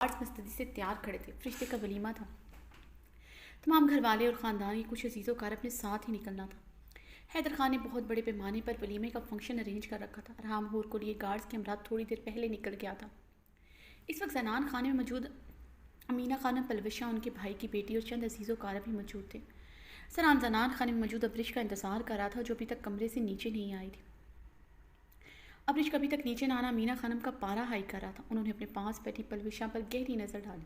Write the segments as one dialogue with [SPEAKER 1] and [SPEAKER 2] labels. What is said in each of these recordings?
[SPEAKER 1] Guards مستعدی سے تیار کھڑے تھے۔ فرشتے کا ولیمہ تھا۔ تمام گھر والے اور خاندان کے کچھ عزیز و اقارب اپنے ساتھ ہی نکلنا تھا۔ حیدر خان نے بہت بڑے پیمانے پر ولیمے کا فنکشن ارینج کر رکھا تھا۔ رام ہور کو لیے گارڈز کے ہمراہ تھوڑی دیر پہلے نکل گیا تھا۔ اس وقت زنان خانے میں موجود امینہ خانم، پلوشہ، ان کے بھائی کی بیٹی اور چند عزیز و اقارب بھی موجود تھے۔ زنان خانے میں موجود ابرش کا انتظار کر رہا تھا جو ابھی تک کمرے سے نیچے نہیں آئی تھی۔ ابرش کبھی تک نیچے نہ آنا امینہ خانم کا پارا ہائی کر رہا تھا۔ انہوں نے اپنے پاس بیٹھی پلوشہ پر گہری نظر ڈالی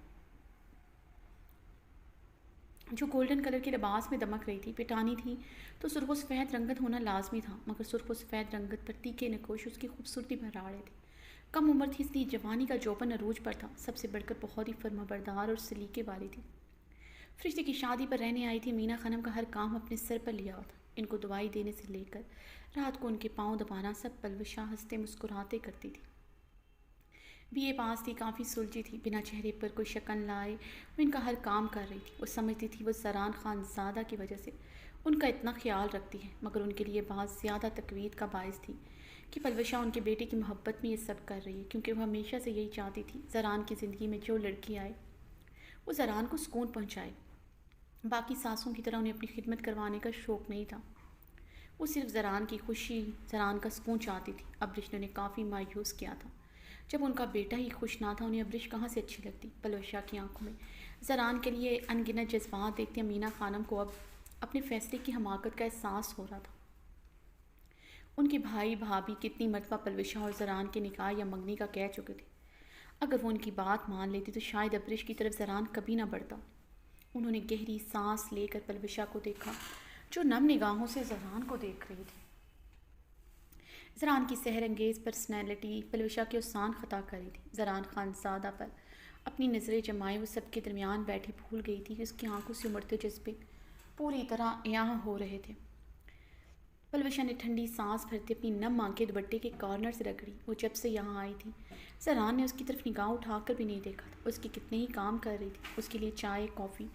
[SPEAKER 1] جو گولڈن کلر کے لباس میں دمک رہی تھی۔ پیٹانی تھی تو سرخ و سفید رنگت ہونا لازمی تھا، مگر سرخ و سفید رنگت پر تیکے نقوش اس کی خوبصورتی بڑھا رہے تھے۔ کم عمر تھی اس لیے جوانی کا جوبن عروج پر تھا۔ سب سے بڑھ کر بہت ہی فرمانبردار اور سلیقے والی تھی۔ فرشتے کی شادی پر رہنے آئی تھی امینہ خانم کا ہر کام اپنے سر پر لیا ہوا تھا۔ ان کو دوائی دینے سے لے کر رات کو ان کے پاؤں دبانا سب پلوشہ ہنستے مسکراتے کرتی تھی۔ بی اے پاس تھی، کافی سلجھی تھی، بنا چہرے پر کوئی شکن لائے وہ ان کا ہر کام کر رہی تھی۔ وہ سمجھتی تھی وہ زران خان زادہ کی وجہ سے ان کا اتنا خیال رکھتی ہے، مگر ان کے لیے بہت زیادہ تقویت کا باعث تھی کہ پلوشہ ان کے بیٹے کی محبت میں یہ سب کر رہی ہے، کیونکہ وہ ہمیشہ سے یہی چاہتی تھی زران کی زندگی میں جو لڑکی آئے وہ زران کو سکون پہنچائے۔ باقی ساسوں کی طرح انہیں اپنی خدمت کروانے کا شوق نہیں تھا، وہ صرف زران کی خوشی، زران کا سکون چاہتی تھی۔ ابرش نے انہیں کافی مایوس کیا تھا۔ جب ان کا بیٹا ہی خوش نہ تھا، انہیں ابرش کہاں سے اچھی لگتی۔ پلوشہ کی آنکھوں میں زران کے لیے ان گنت جذبات دیکھتے امینہ خانم کو اب اپنے فیصلے کی حماقت کا احساس ہو رہا تھا۔ ان کے بھائی بھابھی کتنی مرتبہ پلوشہ اور زران کے نکاح یا منگنی کا کہہ چکے تھے۔ اگر وہ ان کی بات مان لیتی تو شاید ابرش کی طرف زران کبھی نہ بڑھتا۔ انہوں نے گہری سانس لے کر پلوشہ کو دیکھا جو نم نگاہوں سے زران کو دیکھ رہی تھی۔ زران کی سحر انگیز پرسنالٹی پلوشہ کی اوسان خطا کر رہی تھی۔ زران خان زادہ پر اپنی نظریں جمائے وہ سب کے درمیان بیٹھی بھول گئی تھی کہ اس کی آنکھوں سے امڑتے جذبے پوری طرح یہاں ہو رہے تھے۔ پلوشہ نے ٹھنڈی سانس بھرتے اپنی نم آنکھیں دوپٹے کے کارنر سے رگڑی۔ وہ جب سے یہاں آئی تھی زران نے اس کی طرف نگاہ اٹھا کر بھی نہیں دیکھا تھا۔ اس کے کتنے ہی کام کر رہی تھی، اس کے لیے چائے کافی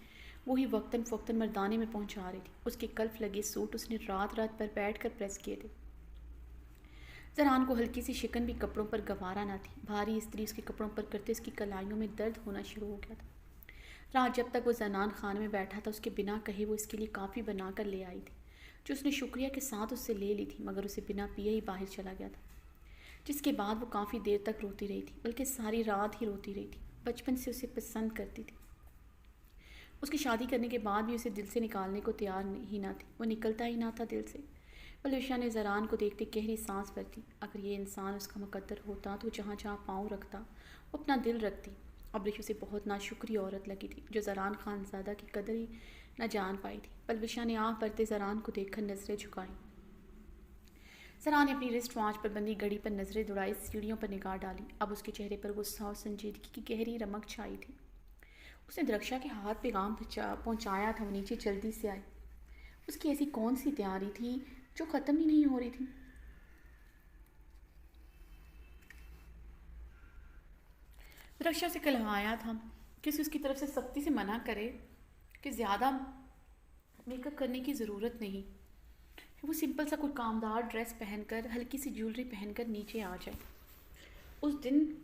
[SPEAKER 1] وہی وقتاً فوقتاً مردانے میں پہنچا رہی تھی۔ اس کے کلف لگے سوٹ اس نے رات رات پر بیٹھ کر پریس کیے تھے۔ زران کو ہلکی سی شکن بھی کپڑوں پر گوارا نہ تھی۔ بھاری استری اس کے کپڑوں پر کرتے اس کی کلائیوں میں درد ہونا شروع ہو گیا تھا۔ رات جب تک وہ زنان خانے میں بیٹھا تھا اس کے بنا کہے وہ اس کے لیے کافی بنا کر لے آئی تھی جو اس نے شکریہ کے ساتھ اس سے لے لی تھی، مگر اسے بنا پیے ہی باہر چلا گیا تھا، جس کے بعد وہ کافی دیر تک روتی رہی تھی، بلکہ ساری رات ہی روتی رہی تھی۔ بچپن سے اسے پسند کرتی تھی، اس کی شادی کرنے کے بعد بھی اسے دل سے نکالنے کو تیار ہی نہ تھی، وہ نکلتا ہی نہ تھا دل سے۔ پلوشہ نے زران کو دیکھتے گہری سانس بھرتی۔ اگر یہ انسان اس کا مقدر ہوتا تو جہاں جہاں پاؤں رکھتا وہ اپنا دل رکھتی۔ ابرش اسے بہت ناشکری عورت لگی تھی جو زران خان زادہ کی قدر ہی نہ جان پائی تھی۔ پلوشہ نے آنکھ بھرتے زران کو دیکھ کر نظریں جھکائیں۔ زران نے اپنی رسٹ واچ پر بندھی گھڑی پر نظریں دوڑائی، سیڑھیوں پر نگاہ ڈالی۔ اب اس کے چہرے پر غصہ اور سنجیدگی کی گہری رمق چھائی تھی۔ اس نے درخشا کے ہاتھ پیغام پہنچایا تھا، وہ نیچے جلدی سے آئی۔ اس کی ایسی کون سی تیاری تھی جو ختم ہی نہیں ہو رہی تھی؟ درخشا سے کہلوایا تھا کہ اس کی طرف سے سختی سے منع کرے کہ زیادہ میک اپ کرنے کی ضرورت نہیں، وہ سمپل سا کوئی کامدار ڈریس پہن کر ہلکی سی جیولری پہن کر نیچے آ جائے۔ اس دن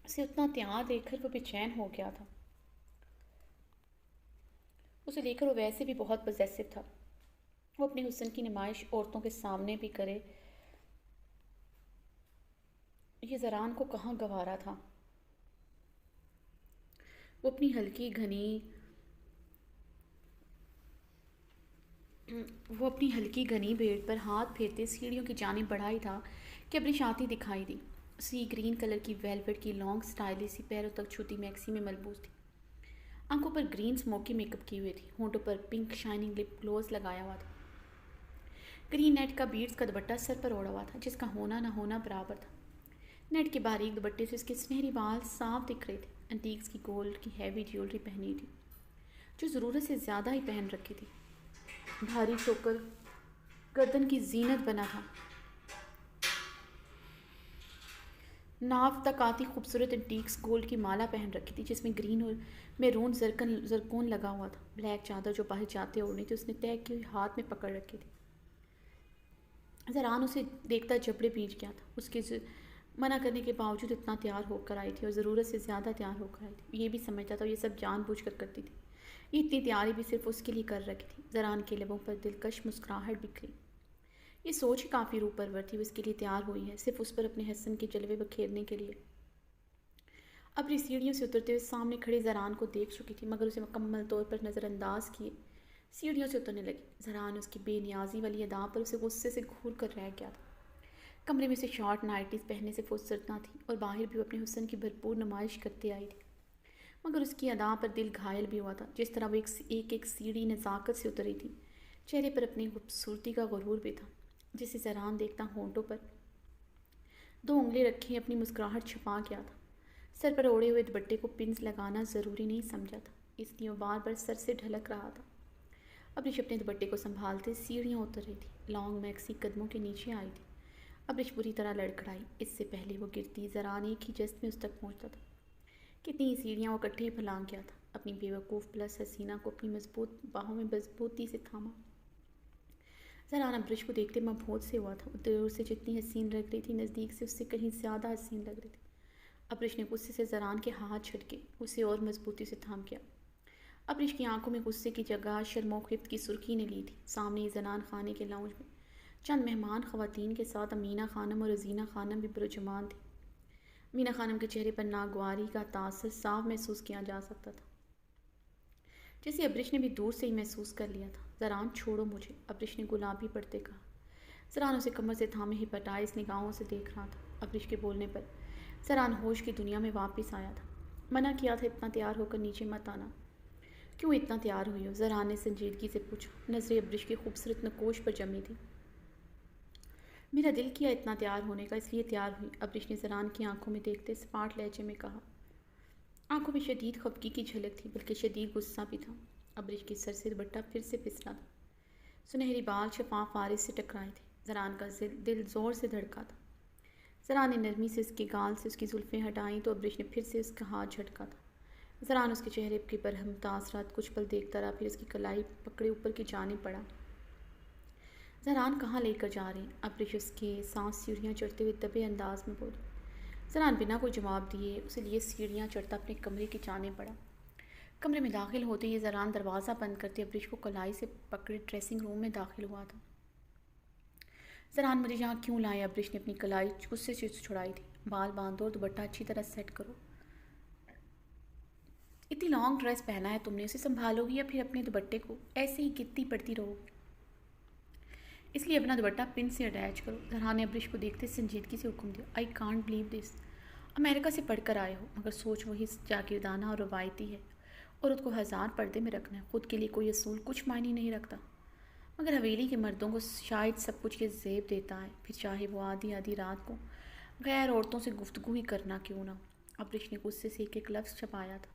[SPEAKER 1] سے اتنا تیار دیکھ کر وہ بے چین ہو گیا تھا۔ اسے لے کر وہ ویسے بھی بہت پوزیسو تھا، وہ اپنے حسن کی نمائش عورتوں کے سامنے بھی کرے، یہ زران کو کہاں گوارا تھا۔ وہ اپنی ہلکی گھنی بھیڑ پر ہاتھ پھیرتے سیڑھیوں کی جانب بڑھائی تھا کہ ابرش آتی دکھائی دی۔ سی گرین کلر کی ویلویٹ کی لانگ سٹائلش سی پیروں تک چھوٹی میکسی میں ملبوس تھی، آنکھوں پر گرین اسموکی میک اپ کی ہوئی تھی، ہونٹوں پر پنک شائننگ لپ گلوز لگایا ہوا تھا۔ گرین نیٹ کا بیڈز کا دوپٹہ سر پر اوڑھا ہوا تھا جس کا ہونا نہ ہونا برابر تھا۔ نیٹ کے باریک دوپٹے سے اس کے سنہری بال صاف دکھ رہے تھے۔ انٹیکس کی گولڈ کی ہیوی جیولری پہنی تھی جو ضرورت سے زیادہ ہی پہن رکھی تھی، بھاری چوکر گردن کی زینت بنا تھا، ناف تک آتی خوبصورت انٹیکس گولڈ کی مالا پہن رکھی تھی جس میں گرین اور میرون زرکون لگا ہوا تھا۔ بلیک چادر جو باہر جاتے اوڑھنی تھی اس نے طے کی ہوئی ہاتھ میں پکڑ رکھی تھی۔ زران اسے دیکھتا جبڑے بھیج گیا تھا، اس کے منع کرنے کے باوجود اتنا تیار ہو کر آئی تھی اور ضرورت سے زیادہ تیار ہو کر آئی تھی. یہ بھی سمجھتا تھا یہ سب جان بوجھ کر کرتی تھی. یہ اتنی تیاری بھی صرف اس کے لیے کر رکھی تھی. زران کے لبوں پر دلکش مسکراہٹ بکھری. یہ سوچ ہی کافی روح پرور تھی. وہ اس کے لیے تیار ہوئی ہے صرف اس پر اپنے حسن کے جلوے بکھیرنے کے لیے. اپنی سیڑھیوں سے اترتے ہوئے سامنے کھڑے زران کو دیکھ چکی تھی مگر اسے مکمل طور پر نظر انداز کیے سیڑھیوں سے اترنے لگی. زران اس کی بے نیازی والی ادا پر اسے غصے سے گھور کر رہ گیا تھا. کمرے میں اسے شارٹ نائٹیز پہننے سے فرصت نہ تھی اور باہر بھی وہ اپنے حسن کی بھرپور نمائش کرتے آئی تھی. مگر اس کی ادا پر دل گھائل بھی ہوا تھا. جس طرح وہ ایک سیڑھی نزاکت سے اتر رہی تھی چہرے پر اپنی خوبصورتی کا غرور بھی تھا جسے زران دیکھتا ہونٹوں پر 2 انگلیں رکھی اپنی مسکراہٹ چھپا گیا تھا. سر پر اوڑھے ہوئے دوپٹے کو پنس لگانا ضروری نہیں سمجھا تھا اس لیے وہ بار بار سر سے ڈھلک رہا تھا. ابریش اپنے دوپٹے کو سنبھالتے سیڑھیاں اتر رہی تھی. لانگ میکسی قدموں کے نیچے آئی تھی. ابریش بری طرح لڑکھڑائی. اس سے پہلے وہ گرتی زران ایک ہی جست میں اس تک پہنچتا تھا. کتنی سیڑھیاں وہ کٹھے پھلانگ گیا تھا. اپنی بیوقوف پلس حسینہ کو اپنی مضبوط باہوں میں مضبوطی سے تھاما. زران ابریش کو دیکھتے مبہوت سے ہوا تھا. دور سے جتنی حسین لگ رہی تھی نزدیک سے اس سے کہیں زیادہ حسین لگ رہی تھی. ابریش نے غصے سے زران کے ہاتھ چھٹکے اسے اور مضبوطی سے تھام کیا. ابریش کی آنکھوں میں غصے کی جگہ شرم و خفت کی سرخی نے لی تھی. سامنے ہی زنان خانے کے لاؤنج میں چند مہمان خواتین کے ساتھ امینہ خانم اور رزینہ خانم بھی برجمان تھی. امینہ خانم کے چہرے پر ناگواری کا تاثر صاف محسوس کیا جا سکتا تھا جسے ابریش نے بھی دور سے ہی محسوس کر لیا تھا. زران چھوڑو مجھے, ابریش نے گلابی پڑتے کہا. زران اسے کمر سے تھامے ہپاٹائز نگاہوں سے دیکھ رہا تھا. ابریش کے بولنے پر زران ہوش کی دنیا میں واپس آیا تھا. منع کیا تھا اتنا تیار ہو کر نیچے مت آنا. کیوں اتنا تیار ہوئی ہو؟ زران نے سنجیدگی سے پوچھا. نظریں ابریش کی خوبصورت نکوش پر جمی تھی. میرا دل کیا اتنا تیار ہونے کا, اس لیے تیار ہوئی, ابریش نے زران کی آنکھوں میں دیکھتے سپاٹ لہجے میں کہا. آنکھوں میں شدید خفگی کی جھلک تھی بلکہ شدید غصہ بھی تھا. ابریش کے سر سے دوپٹہ پھر سے پھسلا تھا. سنہری بال شفاف فارس سے ٹکرائے تھے. زران کا دل زور سے دھڑکا تھا. زران نے نرمی سے اس کے گال سے اس کی زلفیں ہٹائیں تو ابریش نے پھر سے اس کا ہاتھ جھٹکا تھا. زران اس کے چہرے کے برہم تاثرات کچھ پل دیکھتا رہا, پھر اس کی کلائی پکڑے اوپر کی جانب پڑا. زران کہاں لے کر جا رہے ہیں؟ ابریش اس کے سانس سیڑھیاں چڑھتے ہوئے دبے انداز میں بولی. زران بنا کوئی جواب دیے اسے لیے سیڑھیاں چڑھتا اپنے کمرے کی جانب پڑا. کمرے میں داخل ہوتے ہی زران دروازہ بند کرتے ابریش کو کلائی سے پکڑے ڈریسنگ روم میں داخل ہوا تھا. زران مجھے یہاں کیوں لائے؟ ابریش نے اپنی کلائی غصے سے چھڑائی تھی. بال باندھو اور دوپٹہ اچھی طرح سیٹ کرو. اتنی لانگ ڈریس پہنا ہے تم نے, اسے سنبھالو گی یا پھر اپنے دوپٹے کو ایسے ہی گرتی پڑتی رہو گی؟ اس لیے اپنا دوپٹہ پن سے اٹیچ کرو. زران نے ابریش کو دیکھتے سنجیدگی سے حکم دیا. I can't believe this. امریکہ سے پڑھ کر آئے ہو مگر سوچ وہی جاگیردانہ اور روایتی ہے. عورت کو 1000 پردے میں رکھنا ہے. خود کے لیے کوئی اصول کچھ معنی نہیں رکھتا. مگر حویلی کے مردوں کو شاید سب کچھ یہ زیب دیتا ہے, پھر چاہے وہ آدھی رات کو غیر عورتوں سے گفتگو ہی کرنا کیوں نہ. ابریش نے غصے سے ایک لفظ چھپایا تھا.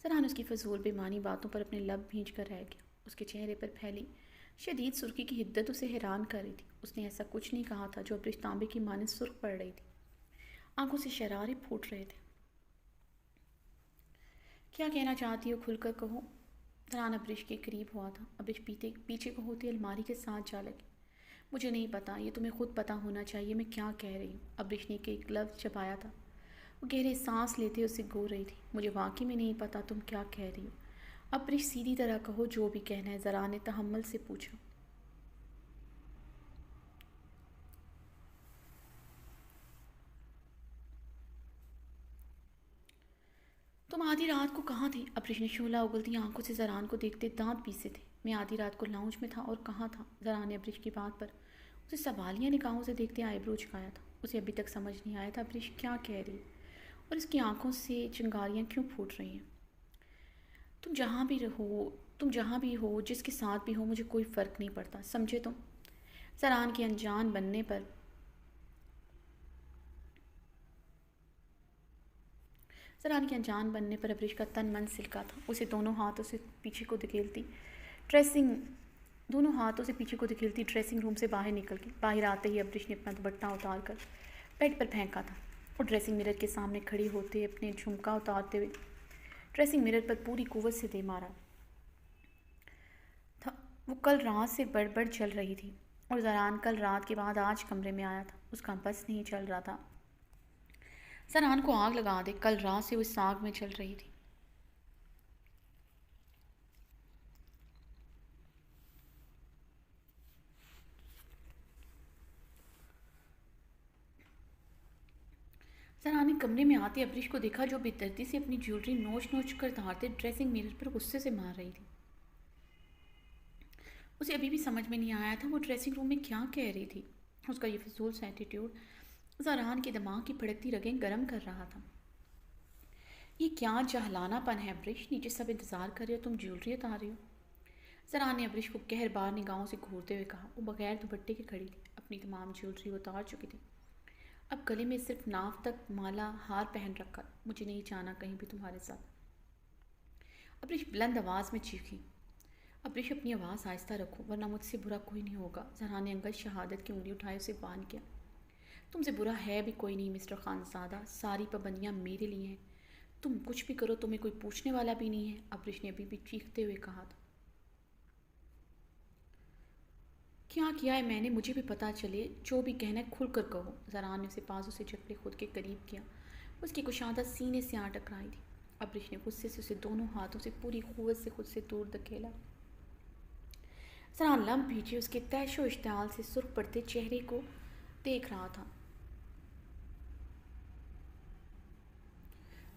[SPEAKER 1] زران اس کی فضول بے معنی باتوں پر اپنے لب بھینچ کر رہ گیا. اس کے چہرے پر پھیلی شدید سرخی کی حدت اسے حیران کر رہی تھی. اس نے ایسا کچھ نہیں کہا تھا جو ابریش تانبے کی مانند سرخ پڑ رہی تھی. آنکھوں سے شرارے پھوٹ رہے تھے. کیا کہنا چاہتی ہو؟ کھل کر کہو. زران ابریش کے قریب ہوا تھا. ابریش پیچھے کو ہوتی الماری کے ساتھ جا لگی. مجھے نہیں پتا, یہ تمہیں خود پتا ہونا چاہیے میں کیا کہہ رہی ہوں. ابریش نے ایک لفظ چھپایا تھا. وہ گہرے سانس لیتے اسے گو رہی تھی. مجھے واقعی میں نہیں پتا تم کیا کہہ رہی ہو. ابریش سیدھی طرح کہو جو بھی کہنا ہے, زران نے تحمل سے پوچھا. تم آدھی رات کو کہاں تھی؟ ابریش نے شعلہ اگلتی آنکھوں سے زران کو دیکھتے دانت پیسے تھے. میں آدھی رات کو لاؤنج میں تھا. اور کہاں تھا؟ زران نے ابریش کی بات پر اسے سوالیہ نگاہوں سے دیکھتے آئیبرو جھکایا تھا. اسے ابھی تک سمجھ نہیں آیا تھا ابریش کیا کہہ رہی اور اس کی آنکھوں سے چنگاریاں کیوں پھوٹ رہی ہیں. تم جہاں بھی ہو جس کے ساتھ بھی ہو مجھے کوئی فرق نہیں پڑتا, سمجھے تم؟ زران کے انجان بننے پر ابریش کا تن من سلکا تھا. اسے دونوں ہاتھوں سے پیچھے کو دھکیلتی ڈریسنگ روم سے باہر نکل گئی. باہر آتے ہی ابریش نے اپنا دوپٹہ اتار کر بیڈ پر پھینکا تھا اور ڈریسنگ مرر کے سامنے کھڑی ہوتے اپنے جھمکا اتارتے ہوئے ڈریسنگ مرر پر پوری قوت سے دے مارا تھا. وہ کل رات سے بڑبڑ چل رہی تھی اور زران کل رات کے بعد آج کمرے میں آیا تھا. اس کا بس نہیں چل رہا تھا. زران کو آگ لگا دے، کل رات سے وہ اس آگ میں چل رہی تھی۔ زران نے کمرے میں آتے ابریش کو دیکھا جو بے دردی سے اپنی جیولری نوچ نوچ کر دھارتے ڈریسنگ میرر پر غصے سے مار رہی تھی۔ اسے ابھی بھی سمجھ میں نہیں آیا تھا وہ ڈریسنگ روم میں کیا کہہ رہی تھی۔ اس کا یہ فضول سا ایٹیٹیوڈ زران کے دماغ کی بھڑکتی رگیں گرم کر رہا تھا۔ یہ کیا جاہلانہ پن ہے ابریش، نیچے سب انتظار کر رہے ہو، تم جیولری اتار رہی ہو۔ زران نے ابریش کو قہر بار نگاہوں سے گھورتے ہوئے کہا۔ وہ بغیر دوپٹے کے کھڑی تھی، اپنی تمام جیولری اتار چکی تھی، اب گلے میں صرف ناف تک مالا ہار پہن رکھا۔ مجھے نہیں جانا کہیں بھی تمہارے ساتھ، ابریش بلند آواز میں چیخی۔ ابریش اپنی آواز آہستہ رکھو ورنہ مجھ سے برا کوئی نہیں ہوگا۔ زران نے انگل شہادت کی انگلی اٹھائے اسے وان کیا۔ تم سے برا ہے بھی کوئی نہیں مسٹر خانزادہ، ساری پابندیاں میرے لیے ہیں، تم کچھ بھی کرو تمہیں کوئی پوچھنے والا بھی نہیں ہے، ابریش نے ابھی بھی چیختے ہوئے کہا تھا۔ کیا کیا ہے میں نے مجھے بھی پتہ چلے، جو بھی کہنا ہے کھل کر کہو۔ زران نے اسے بازو سے جکڑے خود کے قریب کیا، اس کی کشادہ سینے سے آ ٹکرائی تھی۔ ابریش نے غصے سے اسے دونوں ہاتھوں سے پوری قوت سے خود سے دور دھکیلا۔ زران لمب پیچھے اس کے تیش و اشتعال سے سرخ پڑتے چہرے کو دیکھ رہا تھا۔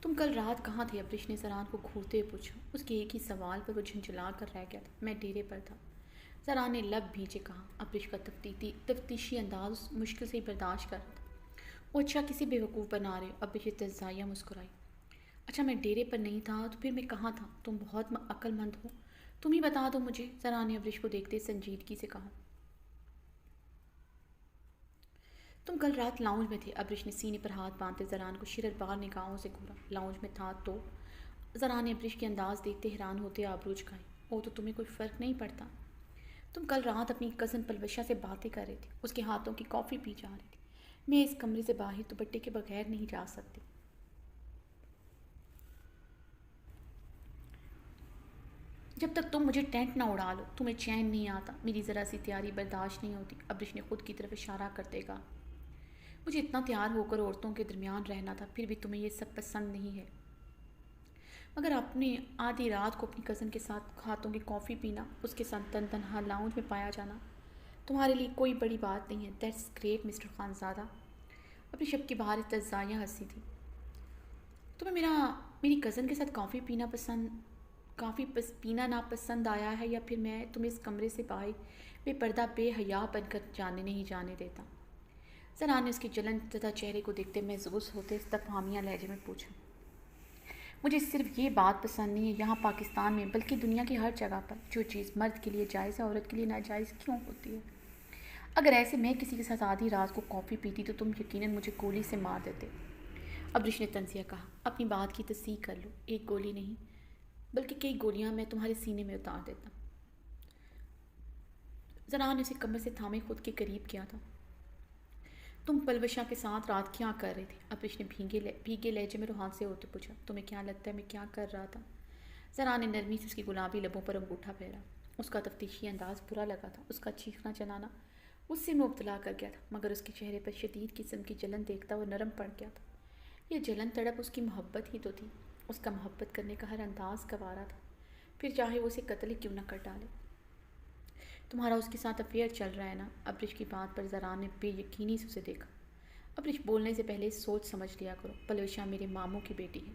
[SPEAKER 1] تم کل رات کہاں تھے؟ ابریش نے زران کو گھورتے ہوئے پوچھا۔ اس کے ایک ہی سوال پر وہ جھنجھلا کر رہ گیا تھا۔ میں ڈیرے پر تھا، زران نے لب بھیجے کہا۔ ابریش کا تفتیشی انداز مشکل سے ہی برداشت کر رہا تھا۔ وہ اچھا کسی بیوقوف بنا رہے ہو، ابریش تجزیہ مسکرائی۔ اچھا میں ڈیرے پر نہیں تھا تو پھر میں کہاں تھا؟ تم بہت عقل مند ہو، تم ہی بتا دو مجھے، زران نے ابریش کو دیکھتے سنجیدگی سے کہا۔ تم کل رات لاؤنج میں تھے، ابریش نے سینے پر ہاتھ باندھتے زران کو شرر بار نگاہوں سے گھورا۔ لاؤنج میں تھا تو؟ زران نے ابریش کے انداز دیکھتے حیران ہوتے آبرو جھکائے۔ او تو تمہیں کوئی فرق نہیں پڑتا؟ تم کل رات اپنی کزن پلوشا سے باتیں کر رہے تھے، اس کے ہاتھوں کی کافی پی جا رہی تھی۔ میں اس کمرے سے باہر دوپٹے کے بغیر نہیں جا سکتی۔ جب تک تم مجھے ٹینٹ نہ اڑا لو تمہیں چین نہیں آتا، میری ذرا سی تیاری برداشت نہیں ہوتی، ابریش نے خود کی طرف اشارہ کرتے کہا۔ مجھے اتنا تیار ہو کر عورتوں کے درمیان رہنا تھا، پھر بھی تمہیں یہ سب پسند نہیں ہے، مگر اپنی آدھی رات کو اپنی کزن کے ساتھ ہاتھوں کی کافی پینا، اس کے ساتھ تنہا لاؤنج میں پایا جانا تمہارے لیے کوئی بڑی بات نہیں ہے۔ That's great mister Khanzada. اپنی شب کی باہر تجزیہ ہنسی تھی۔ تمہیں میری کزن کے ساتھ کافی پینا ناپسند آیا ہے، یا پھر میں تمہیں اس کمرے سے باہر بے پردہ بے حیا بن کر نہیں جانے دیتا؟ زران نے اس کے جلن زدہ چہرے کو دیکھتے محظوظ ہوتے استفہامیہ لہجے میں پوچھا۔ مجھے صرف یہ بات پسند نہیں ہے یہاں پاکستان میں بلکہ دنیا کی ہر جگہ پر، جو چیز مرد کے لیے جائز ہے عورت کے لیے ناجائز کیوں ہوتی ہے؟ اگر ایسے میں کسی کے ساتھ آدھی رات کو کافی پیتی تو تم یقیناً مجھے گولی سے مار دیتے، ابریش نے طنزیہ کہا۔ اپنی بات کی تصحیح کر لو، ایک گولی نہیں بلکہ کئی گولیاں میں تمہارے سینے میں اتار دیتا۔ زران نے اسے کمر سے تھامے خود کے قریب کیا تھا۔ تم پلوشا کے ساتھ رات کیا کر رہے تھے؟ ابریش نے بھیگے لہجے میں روحان سے ہوتے پوچھا۔ تمہیں کیا لگتا ہے میں کیا کر رہا تھا؟ زران نے نرمی سے اس کی گلابی لبوں پر انگوٹھا پھیرا۔ اس کا تفتیشی انداز برا لگا تھا، اس کا چیخنا چلانا غصے میں مبتلا کر گیا تھا، مگر اس کے چہرے پر شدید قسم کی جلن دیکھتا وہ نرم پڑ گیا تھا۔ یہ جلن تڑپ اس کی محبت ہی تو تھی، اس کا محبت کرنے کا ہر انداز گوارا تھا، پھر چاہے وہ اسے قتل ہی کیوں نہ کر ڈالے۔ تمہارا اس کے ساتھ افیئر چل رہا ہے نا؟ ابریش کی بات پر زران نے بے یقینی سے اسے دیکھا۔ ابریش بولنے سے پہلے سوچ سمجھ لیا کرو، پلوشا میرے ماموں کی بیٹی ہے،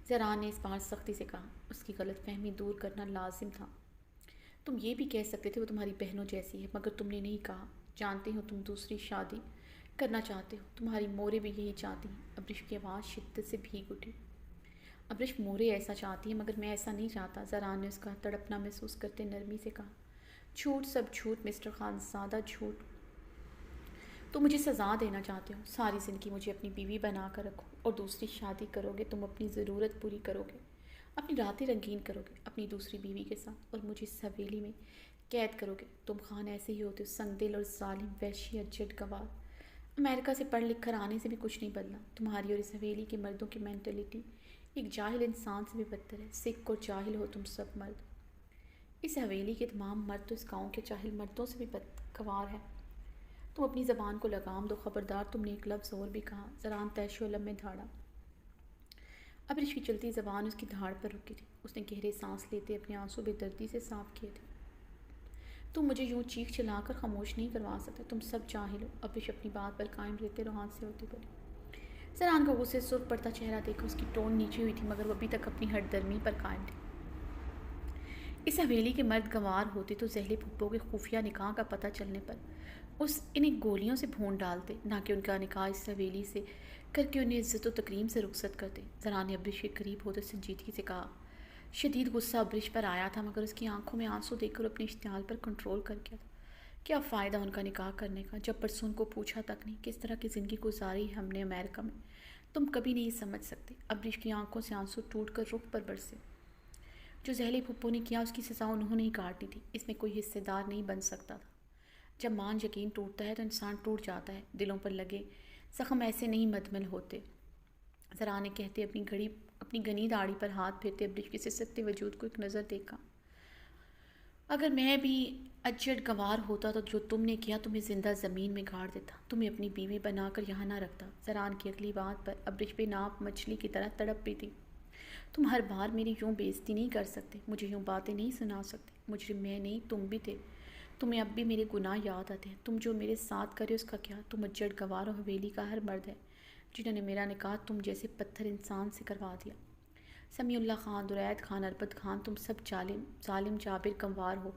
[SPEAKER 1] زران نے اس بار سختی سے کہا۔ اس کی غلط فہمی دور کرنا لازم تھا۔ تم یہ بھی کہہ سکتے تھے وہ تمہاری بہنوں جیسی ہے، مگر تم نے نہیں کہا۔ جانتے ہو تم دوسری شادی کرنا چاہتے ہو، تمہاری مورے بھی یہی چاہتی ہیں۔ ابریش کی آواز شدت سے بھیگ اٹھی۔ ابریش مورے ایسا چاہتی ہیں مگر میں ایسا نہیں چاہتا، زران نے اس کا تڑپنا محسوس کرتے نرمی سے کہا۔ جھوٹ، سب جھوٹ مسٹر خانزادہ، جھوٹ۔ تم مجھے سزا دینا چاہتے ہو، ساری زندگی مجھے اپنی بیوی بنا کر رکھو اور دوسری شادی کرو گے، تم اپنی ضرورت پوری کرو گے، اپنی راتیں رنگین کرو گے اپنی دوسری بیوی کے ساتھ، اور مجھے اس حویلی میں قید کرو گے۔ تم خان ایسے ہی ہوتے ہو، سنگ دل اور ظالم، وحشی اور جٹ گوار۔ امریکہ سے پڑھ لکھ کر آنے سے بھی کچھ نہیں بدلا، تمہاری اور اس حویلی کے مردوں کی مینٹلٹی ایک جاہل انسان سے بھی بدتر ہے، سکھ اور جاہل ہو تم سب مرد۔ اس حویلی کے تمام مرد تو اس گاؤں کے جاہل مردوں سے بھی بدگوار ہے۔ تم اپنی زبان کو لگام دو، خبردار تم نے ایک لفظ اور بھی کہا۔ زران تیش و علم میں دھاڑا۔ ابرش کی چلتی زبان اس کی دھاڑ پر رکی تھی۔ اس نے گہرے سانس لیتے اپنے آنسو بے دردی سے صاف کیے تھے۔ تم مجھے یوں چیخ چلا کر خاموش نہیں کروا سکتے، تم سب جاہل ہو۔ ابرش اپنی بات پر قائم رہتے روحان سے ہوتی بولی۔ زران کو غصے سے سرخ پڑتا چہرہ دیکھا، اس کی ٹون نیچی ہوئی تھی مگر وہ ابھی تک اپنی ہٹ درمی پر قائم تھی۔ اس حویلی کے مرد گنوار ہوتے تو زہلی پھپھو کے خفیہ نکاح کا پتہ چلنے پر انہیں گولیوں سے بھون ڈالتے، نہ کہ ان کا نکاح اس حویلی سے کر کے انہیں عزت و تکریم سے رخصت کرتے۔ زران نے ابرش کے قریب ہوتے سنجیدگی سے کہا۔ شدید غصہ ابرش پر آیا تھا مگر اس کی آنکھوں میں آنسو دیکھ کر اپنے اشتعال پر کنٹرول کر گیا تھا۔ کیا فائدہ ان کا نکاح کرنے کا جب پرسوں ان کو پوچھا تک نہیں کس طرح کی زندگی گزاری ہم نے امریکہ میں، تم کبھی نہیں سمجھ سکتے۔ ابرش کی آنکھوں سے آنسو ٹوٹ کر رخ پر برسے۔ جو زہلی پھپھو نے کیا اس کی سزا انہوں نے ہی کاٹی تھی، اس میں کوئی حصے دار نہیں بن سکتا تھا۔ جب مان یقین ٹوٹتا ہے تو انسان ٹوٹ جاتا ہے، دلوں پر لگے زخم ایسے نہیں مدمل ہوتے۔ ذرا نے کہتے اپنی گنی داڑھی پر ہاتھ پھیرتے ابرش کے سسکتے وجود کو ایک نظر دیکھا۔ اگر میں بھی اجڑ گنوار ہوتا تو جو تم نے کیا تمہیں زندہ زمین میں گاڑ دیتا، تمہیں اپنی بیوی بنا کر یہاں نہ رکھتا۔ زران کی اگلی بات پر ابرش بے ناپ مچھلی کی طرح تڑپ بھی تھی۔ تم ہر بار میری یوں بےعزتی نہیں کر سکتے، مجھے یوں باتیں نہیں سنا سکتے۔ مجرم میں نہیں تم بھی تھے، تمہیں اب بھی میرے گناہ یاد آتے ہیں۔ تم جو میرے ساتھ کرے اس کا کیا؟ تم اجڑ گنوار و حویلی کا ہر مرد ہے جنہوں نے میرا نکاح تم جیسے پتھر انسان سے کروا دیا۔ سمیع اللہ خان، درید خان، اربد خان، تم سب ظالم جابر گنوار ہو۔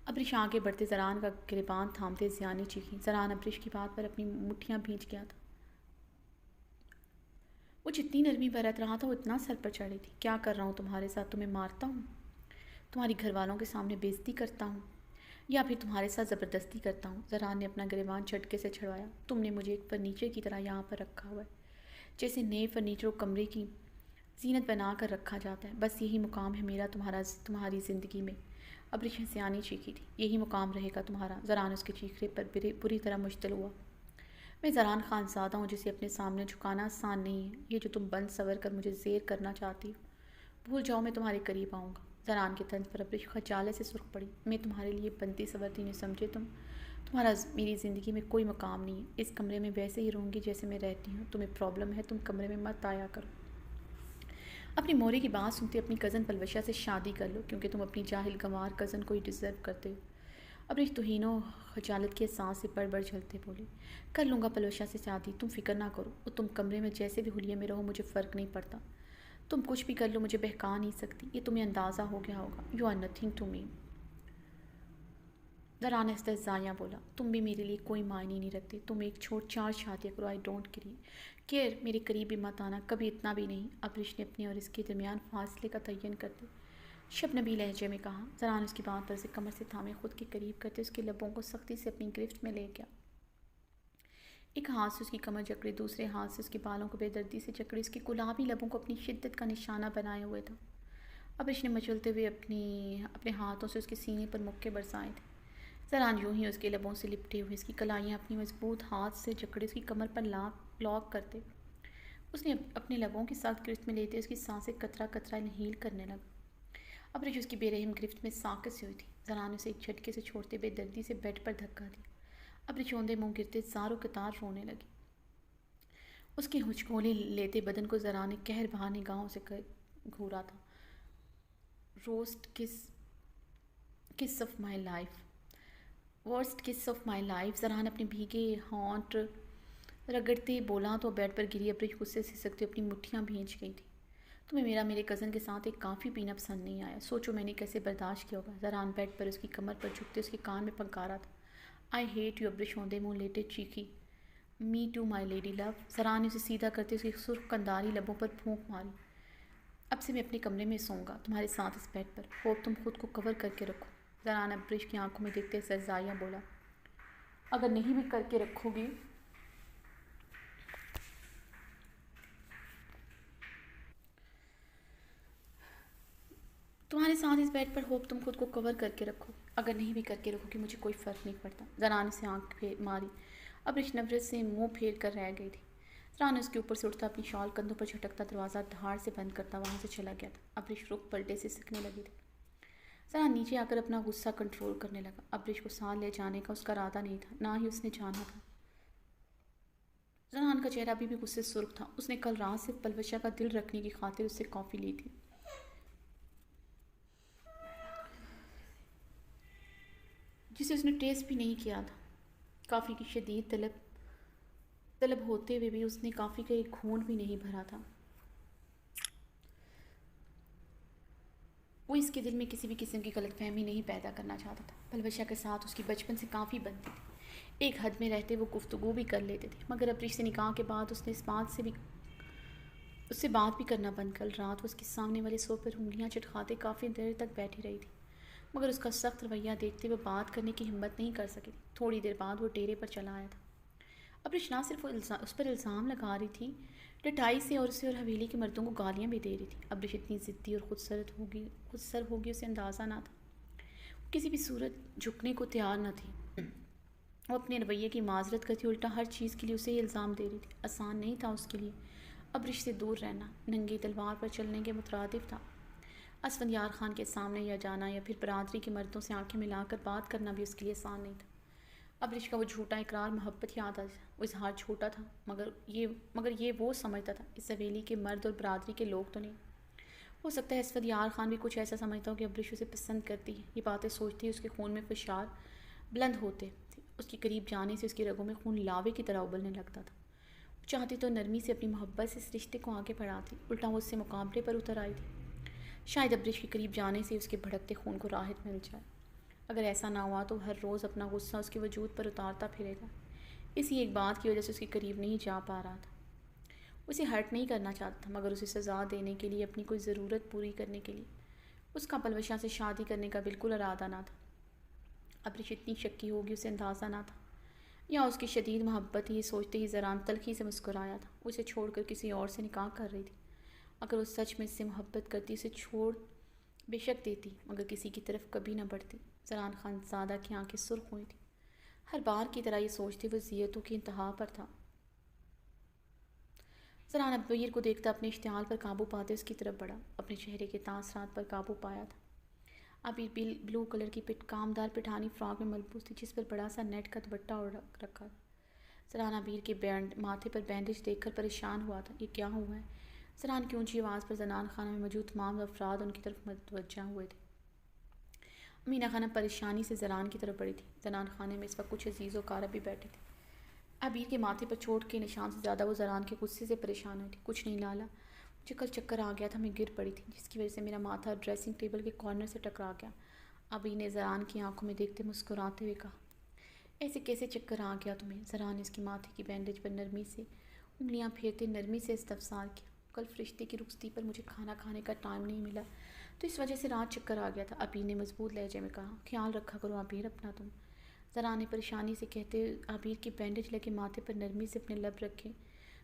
[SPEAKER 1] ابرش آگے بڑھتے زران کا گریبان تھامتے زیانی چیخیں۔ زران ابرش کی بات پر اپنی مٹھیاں بھیج گیا تھا۔ وہ جتنی نرمی برت رہا تھا وہ اتنا سر پر چڑھی تھی۔ کیا کر رہا ہوں تمہارے ساتھ؟ تمہیں مارتا ہوں، تمہاری گھر والوں کے سامنے بےعزتی کرتا ہوں، یا پھر تمہارے ساتھ زبردستی کرتا ہوں؟ زران نے اپنا گریبان جھٹکے سے چھڑوایا۔ تم نے مجھے ایک فرنیچر کی طرح یہاں پر رکھا ہوا ہے، جیسے نئے فرنیچر کو کمرے کی زینت بنا کر رکھا جاتا ہے۔ بس یہی مقام ہے میرا تمہاری زندگی میں۔ ابرش ہنسیانی چیخی تھی۔ یہی مقام رہے گا تمہارا؟ زران اس کے چیخنے پر بری طرح مشتعل ہوا۔ میں زران خان زادہ ہوں جسے اپنے سامنے جھکانا آسان نہیں ہے۔ یہ جو تم بند سور کر مجھے زیر کرنا چاہتی ہو، بھول جاؤ میں تمہارے قریب آؤں گا۔ زران کے طنز پر ابرش خجالت سے سرخ پڑی۔ میں تمہارے لیے بنتی سورتی نہیں سمجھے تمہارا میری زندگی میں کوئی مقام نہیں ہے۔ اس کمرے میں ویسے ہی رہوں گی جیسے میں رہتی ہوں۔ تمہیں پرابلم ہے، تم کمرے میں مت آیا کرو۔ اپنی موری کی بات سنتے اپنی کزن پلوشہ سے شادی کر لو، کیونکہ تم اپنی جاہل گنوار کزن کو ہی ڈیزرو کرتے ہو۔ ابرش توہین و خجالت کے احساس سے بڑھ جھلتے بولے۔ کر لوں گا پلوشہ سے شادی، تم فکر نہ کرو، اور تم کمرے میں جیسے بھی حلیے میں رہو مجھے فرق نہیں پڑتا۔ تم کچھ بھی کر لو مجھے بہکا نہیں سکتی، یہ تمہیں اندازہ ہو گیا ہوگا۔ You are nothing to me. زران استہزائیاں بولا۔ تم بھی میرے لیے کوئی معنی نہیں رکھتے۔ تم ایک چھوٹ 4 شادیاں کرو، آئی ڈونٹ کیئر، میرے قریب بھی مت آنا، کبھی اتنا بھی نہیں۔ ابرش نے اپنے اور اس کے درمیان فاصلے کا تعین کرتے شبنمی لہجے میں کہا۔ زران اس کی بات پر اسے کمر سے تھامے خود کے قریب کرتے اس کے لبوں کو سختی سے اپنی گرفت میں لے گیا۔ ایک ہاتھ سے اس کی کمر جکڑے، دوسرے ہاتھ سے اس کے بالوں کو بے دردی سے جکڑے اس کے گلابی لبوں کو اپنی شدت کا نشانہ بنائے ہوئے تھا۔ ابرش نے مچلتے ہوئے اپنے ہاتھوں سے اس کے سینے پر مکے برسائے تھے۔ زران یوں ہی اس کے لبوں سے لپٹے ہوئے اس کی کلائیاں اپنی مضبوط ہاتھ سے جکڑے اس کی کمر پر لاک کرتے اس نے اپنے لبوں کی سخت گرفت میں لیتے اس کی سانسیں قطرہ قطرہ انہیل کرنے لگا۔ ابرش اس کی بے رحم گرفت میں ساکت سی ہوئی تھی۔ زران اسے ایک جھٹکے سے چھوڑتے بے دردی سے بیڈ پر دھکا دیا۔ ابرش اوندے منہ گرتے زار و قطار رونے لگی۔ اس کے ہچکولے لیتے بدن کو زران نے قہر بہا نگاہوں سے گھورا تھا۔ ورسٹ کس آف مائی لائف، زران اپنے بھیگے ہونٹ رگڑتے بولا تو بیڈ پر گری۔ ابرش غصے سے سکتے اپنی مٹھیاں بھیج گئی تھی۔ تمہیں میرے کزن کے ساتھ ایک کافی پینا پسند نہیں آیا، سوچو میں نے کیسے برداشت کیا ہوگا۔ زران بیڈ پر اس کی کمر پر جھکتے اس کے کان میں پھنکارا تھا۔ آئی ہیٹ یو، ابرش ہوندے منہ لیٹے چیخی۔ می ٹو مائی لیڈی لو، زران نے اسے سیدھا کرتے اس کی سرخ کنداری لبوں پر پھونک ماری۔ اب سے میں اپنے کمرے میں سوؤں گا تمہارے ساتھ اس بیڈ پر، ہوپ تم خود کو کور کر کے رکھو۔ زران ابرش کی آنکھوں میں دیکھتے استہزائیاں بولا۔ اگر نہیں بھی کر کے رکھو گی تمہارے ساتھ اس بیڈ پر، ہوپ تم خود کو کور کر کے رکھو، اگر نہیں بھی کر کے رکھو گی مجھے کوئی فرق نہیں پڑتا۔ زران سے آنکھ ماری۔ ابرش نفرت سے منہ پھیر کر رہ گئی تھی۔ زران اس کے اوپر سے اٹھتا اپنی شال کندھوں پر جھٹکتا دروازہ دھاڑ سے بند کرتا وہاں سے چلا گیا تھا۔ ابرش رخ پلٹے سے سکنے لگی تھی۔ زران نیچے آ کر اپنا غصہ کنٹرول کرنے لگا۔ ابریش کو ساتھ لے جانے کا اس کا ارادہ نہیں تھا، نہ ہی اس نے جانا تھا۔ زران کا چہرہ ابھی بھی غصے سے سرخ تھا۔ اس نے کل رات سے پلوشہ کا دل رکھنے کی خاطر اس سے کافی لی تھی، جسے اس نے ٹیسٹ بھی نہیں کیا تھا۔ کافی کی شدید طلب ہوتے ہوئے بھی اس نے کافی کا ایک گھونٹ بھی نہیں بھرا تھا۔ وہ اس کے دل میں کسی بھی قسم کی غلط فہمی نہیں پیدا کرنا چاہتا تھا۔ پلوشہ کے ساتھ اس کی بچپن سے کافی بنتی تھی، ایک حد میں رہتے وہ گفتگو بھی کر لیتے تھے، مگر ابریش سے نکاح کے بعد اس نے اس سے بات بھی کرنا بند کر۔ رات وہ اس کے سامنے والے صوفے پر انگلیاں چٹکاتے کافی دیر تک بیٹھی رہی تھی، مگر اس کا سخت رویہ دیکھتے وہ بات کرنے کی ہمت نہیں کر سکی تھی۔ تھوڑی دیر بعد وہ ڈیرے پر چلا آیا تھا۔ ابریش نہ صرف اس پر الزام لگا رہی تھی ڈٹائی سے، اور اسے اور حویلی کے مردوں کو گالیاں بھی دے رہی تھی۔ ابریش اتنی ضدی اور خود سر ہوگی اسے اندازہ نہ تھا۔ وہ کسی بھی صورت جھکنے کو تیار نہ تھی۔ وہ اپنے رویے کی معذرت کرتی، الٹا ہر چیز کے لیے اسے یہ الزام دے رہی تھی۔ آسان نہیں تھا اس کے لیے ابریش سے دور رہنا، ننگی تلوار پر چلنے کے مترادف تھا۔ اسفندیار خان کے سامنے یا جانا یا پھر برادری کے مردوں سے آنکھیں ملا کر بات کرنا بھی اس کے لیے آسان نہیں تھا۔ ابریش کا وہ جھوٹا اقرار محبت یاد آ جائے، وہ اظہار چھوٹا تھا، مگر یہ وہ سمجھتا تھا اس حویلی کے مرد اور برادری کے لوگ تو نہیں۔ ہو سکتا ہے اسفندیار خان بھی کچھ ایسا سمجھتا ہو کہ ابریش اسے پسند کرتی ہے۔ یہ باتیں سوچتی اس کے خون میں فشار بلند ہوتے تھے، اس کے قریب جانے سے اس کی رگوں میں خون لاوے کی طرح ابلنے لگتا تھا۔ وہ چاہتی تو نرمی سے اپنی محبت سے اس رشتے کو آگے بڑھاتی، الٹا وہ اس سے مقابلے پر اتر آئی تھی۔ شاید ابریش کے قریب جانے سے اس کے بھڑکتے خون کو راحت مل جائے۔ اگر ایسا نہ ہوا تو ہر روز اپنا غصہ اس کے وجود پر اتارتا پھرے گا۔ اسی ایک بات کی وجہ سے اس کے قریب نہیں جا پا رہا تھا۔ اسے ہرٹ نہیں کرنا چاہتا تھا، مگر اسے سزا دینے کے لیے، اپنی کوئی ضرورت پوری کرنے کے لیے اس کا پلوشہ سے شادی کرنے کا بالکل ارادہ نہ تھا۔ ابریش اتنی شکی ہوگی اسے اندازہ نہ تھا، یا اس کی شدید محبت یہ سوچتے ہی زران تلخی سے مسکرایا تھا۔ وہ اسے چھوڑ کر کسی اور سے نکاح کر رہی تھی۔ اگر وہ سچ میں اس سے محبت کرتی اسے چھوڑ بے شک دیتی، مگر کسی کی طرف کبھی نہ بڑھتی۔ زران خان زادہ کی آنکھیں سرخ ہوئی تھیں۔ ہر بار کی طرح یہ سوچتے وہ اذیتوں کی انتہا پر تھا۔ زران ابیر کو دیکھتا اپنے اشتعال پر قابو پاتے اس کی طرف بڑھا، اپنے چہرے کے تاثرات پر قابو پایا تھا۔ ابیر بلو کلر کی کامدار پٹھانی فراک میں ملبوس تھی، جس پر بڑا سا نیٹ کا دوپٹہ اوڑھ رکھا تھا۔ زران ابیر کے ماتھے پر بینڈیج دیکھ کر پریشان ہوا تھا۔ یہ کیا ہوا ہے؟ زران کی اونچی آواز پر زنان خانہ میں موجود تمام افراد ان کی طرف متوجہ ہوئے تھے۔ امینہ خانم پریشانی سے زران کی طرف بڑھی تھی۔ زنان خانے میں اس وقت کچھ عزیز و اقارب بھی بیٹھے تھے۔ ابیر کے ماتھے پر چوٹ کے نشان سے زیادہ وہ زران کے غصے سے پریشان ہوئی تھی۔ کچھ نہیں لالا، مجھے کل چکر آ گیا تھا، میں گر پڑی تھی، جس کی وجہ سے میرا ماتھا ڈریسنگ ٹیبل کے کارنر سے ٹکرا گیا۔ ابیر نے زران کی آنکھوں میں دیکھتے مسکراتے ہوئے کہا، ایسے کیسے چکر آ گیا تمہیں؟ زران نے اس کی ماتھے کی بینڈیج پر نرمی سے انگلیاں پھیرتے نرمی سے استفسار کیا۔ کل فرشتے کی رخصتی پر مجھے کھانا کھانے کا ٹائم نہیں ملا، تو اس وجہ سے رات چکر آ گیا تھا، ابیر نے مضبوط لہجے میں کہا۔ خیال رکھا کرو ابیر اپنا تم۔ زران نے پریشانی سے کہتے ابیر کے بینڈیج لگے ماتھے پر نرمی سے اپنے لب رکھے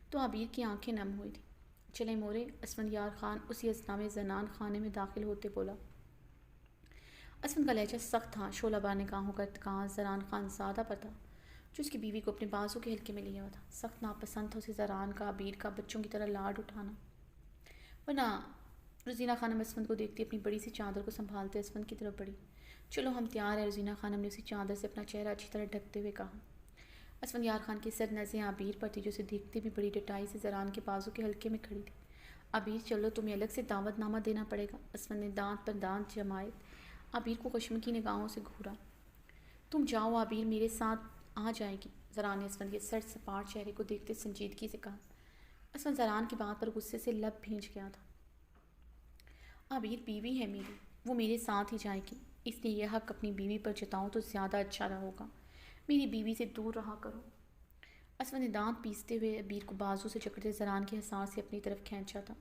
[SPEAKER 1] تو ابیر کی آنکھیں نم ہوئی تھیں۔ چلے مورے، اسفندیار خان اسی اثنا میں زنان خانے میں داخل ہوتے بولا۔ اسفند کا لہجہ سخت تھا، شعلہ بار نگاہوں کا ارتکاز زران خان زادہ پر تھا، جو اس کی بیوی کو اپنے بازو کے حلقے میں لیا ہوا تھا۔ سخت ناپسند تھا اسے زران کا ابیر کا بچوں کی طرح لاڈ اٹھانا۔ ورنہ روزینہ خانم اسفند کو دیکھتی اپنی بڑی سی چادر کو سنبھالتے اسفند کی طرف بڑھی۔ چلو ہم تیار ہیں، روزینہ خانم نے اسی چادر سے اپنا چہرہ اچھی طرح ڈھکتے ہوئے کہا۔ اسفندیار خان کی سر نظریں ابیر پر تھی، جو اسے دیکھتے بھی بڑی ڈٹائی سے زران کے بازو کے حلقے میں کھڑی تھی۔ ابیر چلو، تمہیں الگ سے دعوت نامہ دینا پڑے گا۔ اسفند نے دانت پر دانت جمائے ابیر کو خشمگین نگاہوں سے گھورا۔ تم جاؤ، ابیر میرے ساتھ آ جائے گی، زران نے اسفند کے سر سپاٹ چہرے کو دیکھتے سنجیدگی سے کہا۔ اسفند زران کی بات پر غصے سے لب بھیج گیا تھا۔ ابیر بیوی ہے میری، وہ میرے ساتھ ہی جائے گی، اس لیے یہ حق اپنی بیوی پر جتاؤں تو زیادہ اچھا ہوگا، میری بیوی سے دور رہا کرو۔ اسفند نے دانت پیستے ہوئے ابیر کو بازو سے جکڑتے زران کے حصار سے اپنی طرف کھینچا تھا۔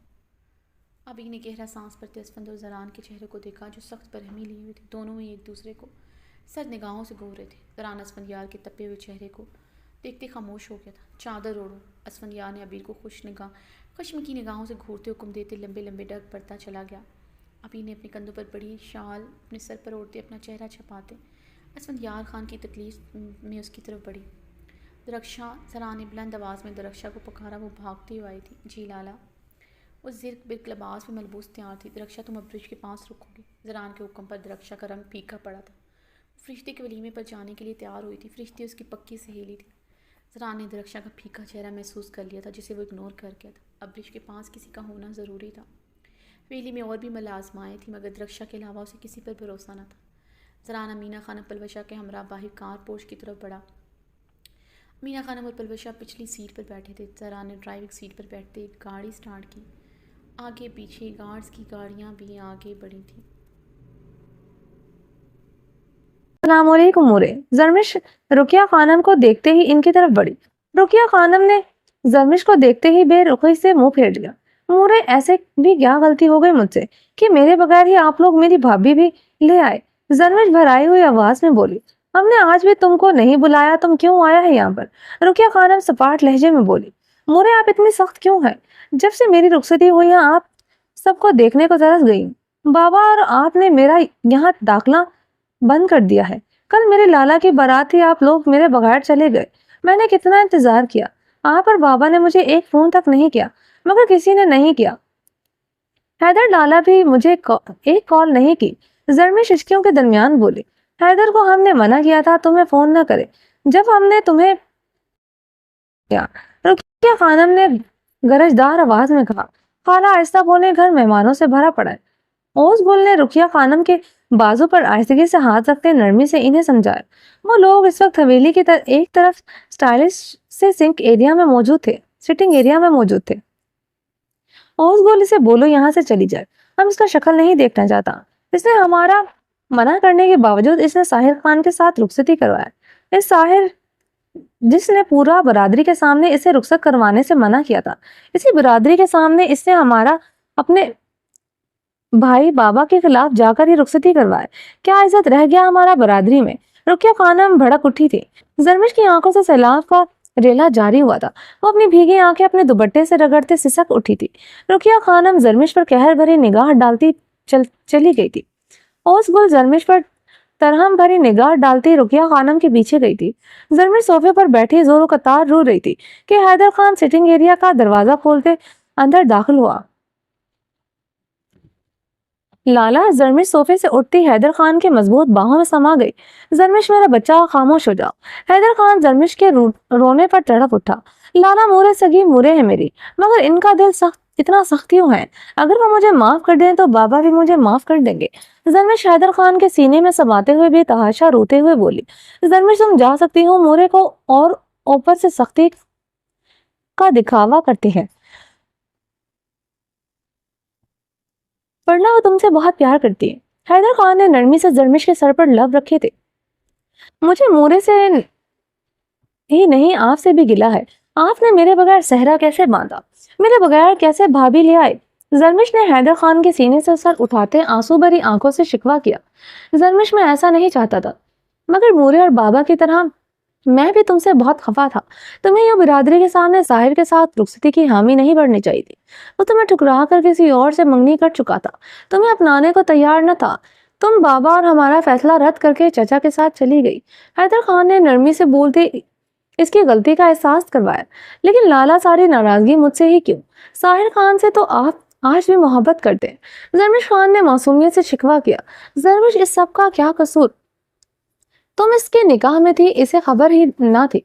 [SPEAKER 1] ابیر نے گہرا سانس بھرتے اسفند اور زران کے چہرے کو دیکھا، جو سخت برہمی لیے ہوئے تھے۔ دونوں ہی ایک دوسرے کو سرد نگاہوں سے گھور رہے تھے۔ زران اسفندیار کے تپے ہوئے چہرے کو دیکھتے خاموش ہو گیا تھا۔ چادر اوڑھو، اسفندیار نے ابیر کو خشم کی نگاہوں سے گھورتے حکم دیتے لمبے لمبے ڈگ پڑتا چلا گیا۔ ابیر نے اپنے کندھوں پر بڑی شال اپنے سر پر اوڑھتے اپنا چہرہ چھپاتے اسفندیار خان کی تکلیف میں اس کی طرف بڑھی۔ درخشاں، زران نے بلند آواز میں درخشاں کو پکارا، وہ بھاگتی ہوئی آئی تھی۔ جی لالا، اس زرق برق لباس میں ملبوس تیار تھی۔ درخشا تم اب برج کے پاس رکو گی۔ زران کے حکم پر درخشا کا رنگ پھیکا پڑا تھا۔ فرشتے کے ولیمے پر جانے کے لیے تیار ہوئی تھی۔ فرشتے اس کی پکی سہیلی تھی۔ زران نے درخشا کا پھیکا چہرہ محسوس کر لیا تھا جسے وہ اگنور کر گیا تھا۔ اب برج کے پاس کسی کا ہونا ضروری تھا۔ ویلی میں اور بھی ملازمائیں تھیں مگر درخشا کے علاوہ اسے کسی پر بھروسہ نہ تھا۔ زران امینہ خانم پلوشہ کے ہمراہ باہر کار پورچ کی طرف بڑھا۔ امینہ خانم اور پلوشہ پچھلی سیٹ پر بیٹھے تھے۔ زران نے ڈرائیونگ سیٹ پر بیٹھتے گاڑی سٹارٹ کی۔ آگے پیچھے گارڈز کی گاڑیاں بھی آگے بڑھی تھیں۔
[SPEAKER 2] السلام علیکم مورے۔ زرمش رقیہ خانم کو دیکھتے ہی ان کی طرف بڑھی۔ رقیہ خانم نے زرمش کو دیکھتے ہی بے رخی سے منہ پھیر لیا۔ مورے ایسے بھی کیا غلطی ہو گئی مجھ سے کہ میرے بغیر ہی آپ لوگ میری بھابھی بھی لے آئے؟ زرمش بھرائی ہوئی آواز میں بولی۔ ہم نے آج بھی تم کو نہیں بلایا، تم کیوں آیا ہے یہاں پر؟ رقیہ خانم سپاٹ لہجے میں بولی۔ مورے آپ اتنی سخت کیوں ہیں؟ جب سے میری رخصتی ہوئی ہے آپ سب کو دیکھنے کو ترس گئی۔ بابا اور آپ نے میرا یہاں داخلہ بند کر دیا ہے۔ کل میرے لالا کی بارات تھی، آپ لوگ میرے بغیر چلے گئے۔ میں نے کتنا انتظار کیا، آپ اور بابا نے مجھے ایک فون تک نہیں کیا، مگر کسی نے نہیں کیا۔ حیدر لالا بھی مجھے ایک کال نہیں کی۔ زرمش اشکیوں کے درمیان بولے۔ حیدر کو ہم نے منع کیا تھا تمہیں فون نہ کرے جب ہم نے تمہیں کیا۔ رقیہ خانم نے گرجدار آواز میں کہا۔ خالہ آہستہ بولے، گھر مہمانوں سے بھرا پڑا ہے۔ اوس گل نے رقیہ خانم کے بازو پر آہستگی سے ہاتھ رکھتے نرمی سے انہیں سمجھایا۔ وہ لوگ اس وقت حویلی کی ایک طرف سٹائلش سے سٹنگ ایریا میں موجود تھے۔ اوس گل اسے بولو یہاں سے چلی جائے، ہم اس کا شکل نہیں دیکھنا چاہتا۔ اس نے ہمارا منع کرنے کے باوجود اس نے ساحر خان کے ساتھ رخصتی کروایا۔ اس ساحر جس نے پورا برادری کے سامنے اسے رخصت کروانے سے منع کیا تھا، اسی برادری کے سامنے اس نے ہمارا اپنے بھائی بابا کے خلاف جا کر ہی رخصتی کروائے۔ کیا عزت رہ گیا ہمارا برادری میں؟ رقیہ خانم بھڑک اٹھی تھی۔ زرمش کی آنکھوں سے سیلاب کا ریلا جاری ہوا تھا۔ وہ اپنی بھیگی آنکھیں اپنے دوپٹے سے رگڑتے سسک اٹھی تھی۔ رقیہ خانم زرمش پر قہر بھری نگاہ ڈالتی چلی گئی تھی۔ اوس گل زرمش پر ترہم بھری نگاہ ڈالتی رقیہ خانم کے پیچھے گئی تھی۔ زرمش صوفے پر بیٹھی زوروں قطار رو رہی تھی کہ حیدر خان سٹنگ ایریا کا دروازہ کھولتے اندر داخل ہوا۔ لالا، زرمش صوفے سے اٹھتی حیدر خان کے مضبوط باہوں میں سما گئی۔ زرمش میرا بچہ، خاموش ہو جاؤ۔ حیدر خان زرمش کے رونے پر تڑپ اٹھا۔ لالا، مورے سگی مورے ہیں میری، مگر ان کا دل اتنا سخت کیوں ہے؟ اگر وہ مجھے معاف کر دیں تو بابا بھی مجھے معاف کر دیں گے۔ زرمش حیدر خان کے سینے میں سماتے ہوئے بے تحاشا روتے ہوئے بولی۔ زرمش تم جا سکتی ہو، مورے کو اور اوپر سے سختی کا دکھاوا کرتی ہے، ورنہ وہ تم سے بہت پیار کرتی ہے۔ حیدر خان نے نرمی سے زرمش کے سر پر لب رکھے تھے۔ مجھے مورے سے ہی نہیں، آپ سے بھی گلہ ہے۔ آپ نے میرے بغیر صحرا کیسے باندھا، میرے بغیر کیسے بھابھی لے آئے؟ زرمش نے حیدر خان کے سینے سے سر اٹھاتے آنسو بھری آنکھوں سے شکوہ کیا۔ زرمش میں ایسا نہیں چاہتا تھا، مگر مورے اور بابا کی طرح میں بھی تم سے بہت خفا تھا۔ تمہیں یہ برادری کے سامنے ساحر کے ساتھ رخصتی کی حامی نہیں بڑھنی چاہیے تھی۔ وہ تمہیں ٹھکرا کر کسی اور سے منگنی کر چکا تھا، تمہیں اپنانے کو تیار نہ تھا۔ تم بابا اور ہمارا فیصلہ رد کر کے چچا کے ساتھ چلی گئی۔ حیدر خان نے نرمی سے بولتے اس کی غلطی کا احساس کروایا۔ لیکن لالا، ساری ناراضگی مجھ سے ہی کیوں؟ ساحر خان سے تو آپ آج بھی محبت کرتے ہیں۔ زرمش خان نے معصومیت سے شکوہ کیا۔ زرمش، اس سب کا کیا قصور؟ تم اس کے نکاح میں تھی، اسے خبر ہی نہ تھی۔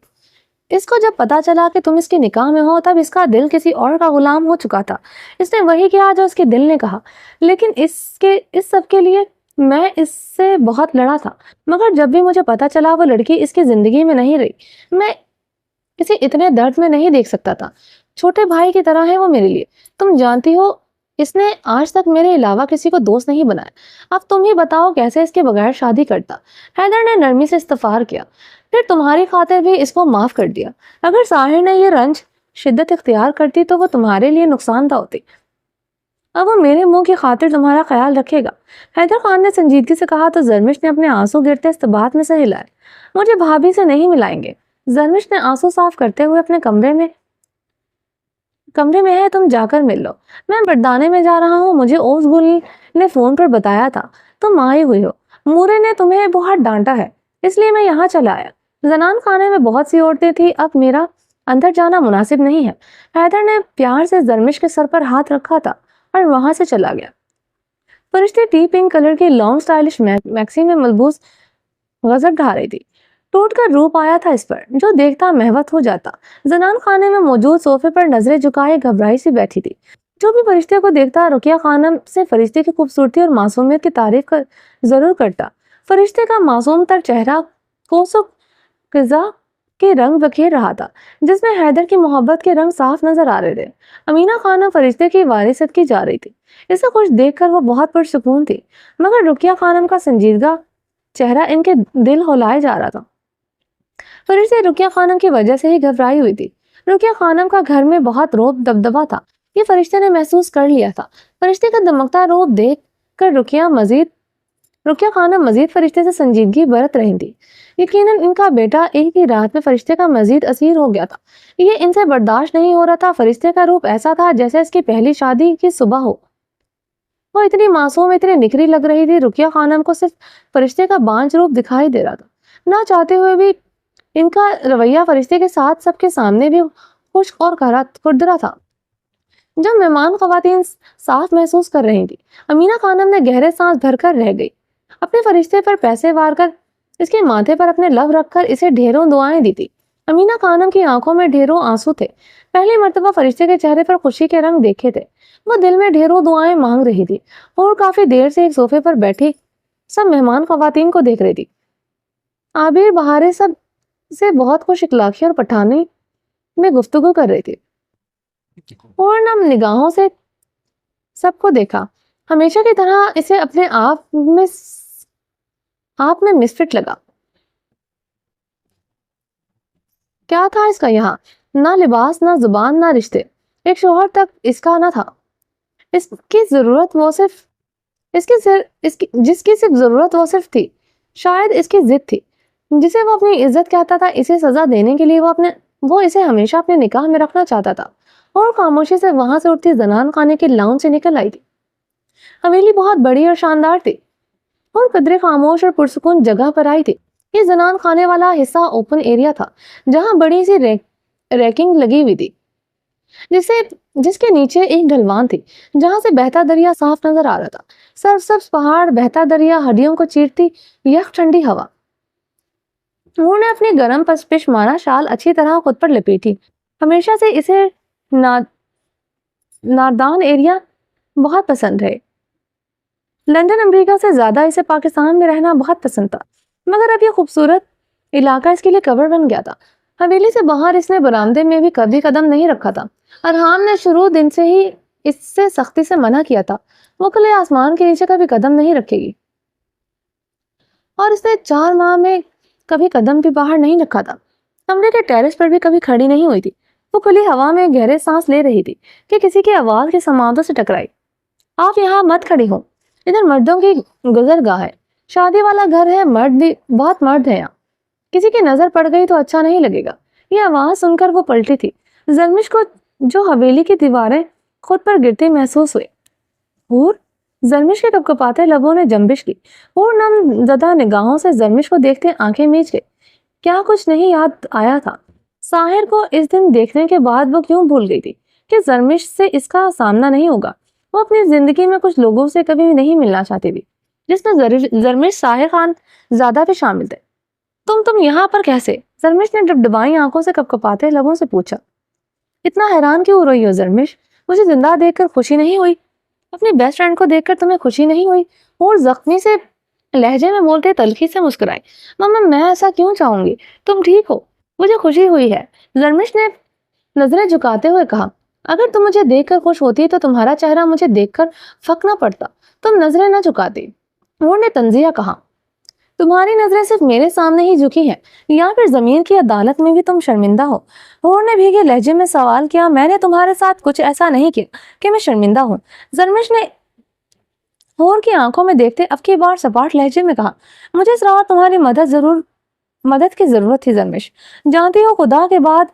[SPEAKER 2] اس کو جب پتا چلا کہ تم اس کے نکاح میں ہو تب اس کا دل کسی اور کا غلام ہو چکا تھا۔ اس نے وہی کیا جو اس کے دل نے کہا۔ لیکن اس سب کے لیے میں اس سے بہت لڑا تھا، مگر جب بھی مجھے پتا چلا وہ لڑکی اس کی زندگی میں نہیں رہی، میں اسے اتنے درد میں نہیں دیکھ سکتا تھا۔ چھوٹے بھائی کی طرح ہے وہ میرے لیے۔ تم جانتی ہو اس نے آج تک میرے علاوہ کسی کو دوست نہیں بنایا۔ اب تم ہی بتاؤ کیسے اس کے بغیر شادی کرتا؟ حیدر نے نرمی سے استغفار کیا، پھر تمہاری خاطر بھی اس کو معاف کر دیا۔ اگر ساحر نے یہ رنج شدت اختیار کرتی تو وہ تمہارے لیے نقصان دہ ہوتی۔ اب وہ میرے منہ کی خاطر تمہارا خیال رکھے گا، حیدر خان نے سنجیدگی سے کہا تو زرمش نے اپنے آنسو گرتے استبات میں سے ہلائے۔ مجھے بھابھی سے نہیں ملائیں گے۔ زرمش نے آنسو صاف کرتے ہوئے اپنے کمرے میں ہے، تم جا کر مل لو۔ میں بردانے میں جا رہا ہوں، مجھے اوس گل نے فون پر بتایا تھا تم آئی ہوئی ہو۔ مورے نے تمہیں بہت ڈانٹا ہے، اس لیے میں یہاں چلا آیا۔ زنان خانے میں بہت سی عورتیں تھی، اب میرا اندر جانا مناسب نہیں ہے۔ حیدر نے پیار سے زرمش کے سر پر ہاتھ رکھا تھا اور وہاں سے چلا گیا۔ فرشتے ٹی پنک کلر کی لانگ سٹائلش میکسی میں ملبوس غضب ڈھا رہی تھی۔ ٹوٹ کر روپ آیا تھا اس پر جو دیکھتا مہوت ہو جاتا۔ زنان خانے میں موجود صوفے پر نظریں جھکائے گھبرائی سی بیٹھی تھی۔ جو بھی فرشتے کو دیکھتا رقیہ خانم سے فرشتے کی خوبصورتی اور معصومیت کی تعریف ضرور کرتا۔ فرشتے کا معصوم تر چہرہ کوسو قضا کے رنگ بکھیر رہا تھا جس میں حیدر کی محبت کے رنگ صاف نظر آ رہے تھے۔ امینہ خانم فرشتے کی وارثت کی جا رہی تھی۔ اسے خوش دیکھ کر وہ بہت پرسکون تھی، مگر رقیہ خانم کا سنجیدہ چہرہ ان کے دل ہلائے جا رہا تھا۔ فرشتے رقیہ خانم کی وجہ سے ہی گھبرائی ہوئی تھی۔ رقیہ خانم کا گھر میں بہت روب دبدبا تھا، یہ فرشتے نے محسوس کر لیا تھا۔ فرشتے کا دمکتا روب دیکھ کر رقیہ خانم مزید فرشتے سے سنجیدگی برت رہی تھی۔ یقیناً ان کا بیٹا ایک ہی رات میں فرشتے کا مزید اسیر ہو گیا تھا۔ یہ ان سے برداشت نہیں ہو رہا تھا۔ فرشتے کا روپ ایسا تھا جیسے اس کی پہلی شادی کی صبح ہو۔ وہ اتنی معصوم، اتنی نکھری لگ رہی تھی۔ رقیہ خانم کو صرف فرشتے کا بانج روپ دکھائی دے رہا تھا۔ نہ چاہتے ہوئے بھی ان کا رویہ فرشتے کے ساتھ سب کے سامنے بھی خشک اور کھردرا تھا۔ جب مہمان خواتین صاف محسوس کر رہی تھی، امینہ خانم نے گہرے سانس بھر کر رہ گئی۔ اپنے فرشتے پر پیسے وار کر اس کے ماتھے پر اپنے لب رکھ کر اسے ڈھیروں دعائیں دی تھی۔ امینہ خانم کی آنکھوں میں ڈھیروں آنسو تھے۔ پہلی مرتبہ فرشتے کے چہرے پر خوشی کے رنگ دیکھے تھے۔ وہ دل میں ڈھیروں دعائیں مانگ رہی تھی اور کافی دیر سے ایک صوفے پر بیٹھی سب مہمان خواتین کو دیکھ رہی تھی۔ عابر بہاریں سب سے بہت خوش اخلاقی اور پٹھانی میں گفتگو کر رہی تھی اور نم نگاہوں سے سب کو دیکھا۔ ہمیشہ کی طرح اسے اپنے آپ میں مسفٹ لگا۔ کیا تھا اس کا یہاں؟ نہ لباس، نہ زبان، نہ رشتے۔ ایک شوہر تک اس کا نہ تھا۔ جس کی صرف ضرورت وہ صرف تھی، شاید اس کی ضد تھی جسے وہ اپنی عزت کہتا تھا۔ اسے سزا دینے کے لیے وہ اسے ہمیشہ اپنے نکاح میں رکھنا چاہتا تھا اور خاموشی سے وہاں سے اٹھتی زنان خانے کے لاؤنج سے نکل آئی تھی۔ حویلی بہت بڑی اور شاندار تھی اور قدرے خاموش اور پرسکون جگہ پر آئی تھی۔ یہ زنان خانے والا حصہ اوپن ایریا تھا جہاں بڑی سی ریکنگ لگی ہوئی تھی جس کے نیچے ایک ڈھلوان تھی جہاں سے بہتا دریا صاف نظر آ رہا تھا۔ سرسبز پہاڑ، بہتا دریا، ہڈیوں کو چیرتی یک ٹھنڈی ہوا۔ انہوں نے اپنی گرم پشمانہ شال اچھی طرح خود پر لپیٹی۔ ہمیشہ سے اسے ناردان ایریا بہت پسند ہے۔ لندن امریکہ سے زیادہ اسے پاکستان میں رہنا بہت پسند تھا، مگر اب یہ خوبصورت علاقہ اس کے لیے قبر بن گیا تھا۔ حویلی سے باہر اس نے برآمدے میں بھی کبھی قدم نہیں رکھا تھا۔ ارحام نے شروع دن سے ہی اس سے سختی سے منع کیا تھا، وہ کھلے آسمان کے نیچے کبھی قدم نہیں رکھے گی، اور اس نے 4 ماہ میں کبھی قدم بھی باہر نہیں رکھا تھا۔ کمرے کے ٹیرس پر بھی کبھی کھڑی نہیں ہوئی تھی۔ وہ کھلی ہوا میں گہرے سانس لے رہی تھی کہ کسی کی آواز کے سماعتوں سے ٹکرائی۔ آپ یہاں مت کھڑی ہو، ادھر مردوں کی گزر گاہ ہے، شادی والا گھر ہے، بہت مرد ہیں یہاں، کسی کی نظر پڑ گئی تو اچھا نہیں لگے گا۔ یہ آواز سن کر وہ پلٹی تھی۔ زرمش کو جو حویلی کی دیواریں خود پر گرتی محسوس ہوئے۔ حور، زرمش کے کپکپاتے لبوں نے جنبش کی۔ حور نم زدہ نگاہوں سے زرمش کو دیکھتے آنکھیں میچ گئی۔ کیا کچھ نہیں یاد آیا تھا ساحر کو اس دن دیکھنے کے بعد؟ وہ کیوں بھول گئی تھی کہ زرمش سے اس کا سامنا نہیں ہوگا؟ وہ اپنی زندگی میں کچھ لوگوں سے کبھی نہیں ملنا چاہتی تھی، جس میں زرمش ساحر خان زیادہ بھی شامل تھے۔ تم یہاں پر کیسے؟ زرمش نے ڈبڈبائی آنکھوں سے کپکپاتے لبوں سے پوچھا۔ اتنا حیران کیوں ہو رہی ہو زرمش؟ مجھے زندہ دیکھ کر خوشی نہیں ہوئی؟ اپنی بیسٹ فرینڈ کو دیکھ کر تمہیں خوشی نہیں ہوئی؟ اور زخمی سے لہجے میں بولتے تلخی سے مسکرائی۔ ماما، میں ایسا کیوں چاہوں گی؟ تم ٹھیک ہو، مجھے خوشی ہوئی ہے، زرمش نے نظریں جھکاتے ہوئے کہا۔ اگر تم مجھے دیکھ کر خوش ہوتی تو تمہارا چہرہ مجھے دیکھ کر فک نہ پڑتا، تم نظریں نہ جھکاتی۔ حور نے تنزیہ کہا۔ تمہاری نظریں صرف میرے سامنے ہی جھکی ہیں یا پھر ضمیر کی عدالت میں بھی تم شرمندہ ہو؟ حور نے بھیگے لہجے میں سوال کیا۔ میں نے تمہارے ساتھ کچھ ایسا نہیں کیا کہ میں شرمندہ ہوں، زرمش نے حور کی آنکھوں میں دیکھتے اب کی بار سپاٹ لہجے میں کہا۔ مجھے اس رات تمہاری مدد کی ضرورت تھی زرمش۔ جانتی ہو خدا کے بعد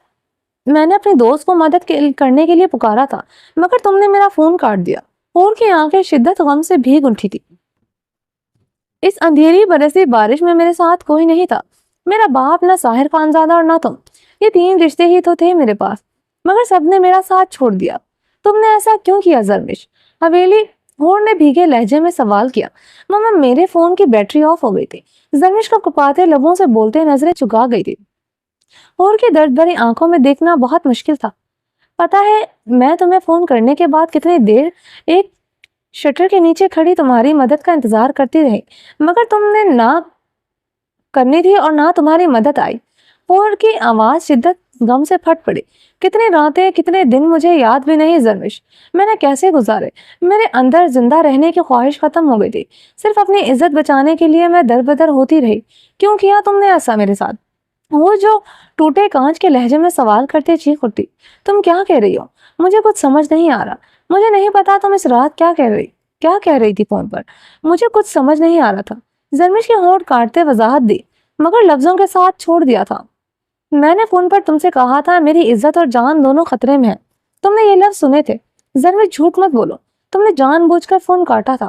[SPEAKER 2] میں نے اپنے دوست کو مدد کرنے کے لیے پکارا تھا، مگر تم نے میرا فون کاٹ دیا۔ حور کی آنکھیں شدت غم سے بھیگ اٹھی تھی۔ اس اندھیری برسی بارش میں میرے ساتھ کوئی نہیں تھا، میرا باپ، نہ ساحر خانزادہ اور نہ تم۔ یہ 3 رشتے ہی تو تھے میرے پاس، مگر سب نے میرا ساتھ چھوڑ دیا۔ تم نے ایسا کیوں کیا زرمش؟ حویلی ہور نے بھیگے لہجے میں سوال کیا۔ ماما میرے فون کی بیٹری آف ہو گئی تھی، زرمش کو کپاتے لبوں سے بولتے نظریں چکا گئی تھی۔ ہور کی درد بھری آنکھوں میں دیکھنا بہت مشکل تھا۔ پتا ہے میں تمہیں فون کرنے کے بعد کتنی دیر ایک شٹر کے نیچے کھڑی تمہاری مدد کا انتظار کرتی رہی، مگر تم نے نہ کرنی تھی اور نہ تمہاری مدد آئی۔ ہور کی آواز شدت غم سے پھٹ پڑی۔ کتنی راتیں کتنے دن مجھے یاد بھی نہیں زرمش، میں نے کیسے گزارے؟ میرے اندر زندہ رہنے کی خواہش ختم ہو گئی تھی، صرف اپنی عزت بچانے کے لیے میں در بدر ہوتی رہی۔ کیوں کیا تم نے ایسا میرے ساتھ؟ وہ جو ٹوٹے کانچ کے لہجے میں سوال کرتے چیخ اٹھی۔ تم کیا کہہ رہی ہو؟ مجھے کچھ سمجھ نہیں آ رہا۔ مجھے نہیں پتا تم اس رات کیا کہہ رہی تھی فون پر، مجھے کچھ سمجھ نہیں آ رہا تھا۔ زرمش کے ہونٹ کاٹتے وضاحت دی، مگر لفظوں کے ساتھ چھوڑ دیا تھا۔ میں نے فون پر تم سے کہا تھا میری عزت اور جان دونوں خطرے میں ہیں، تم نے یہ لفظ سنے تھے۔ زرمش جھوٹ مت بولو، تم نے جان بوجھ کر فون کاٹا تھا۔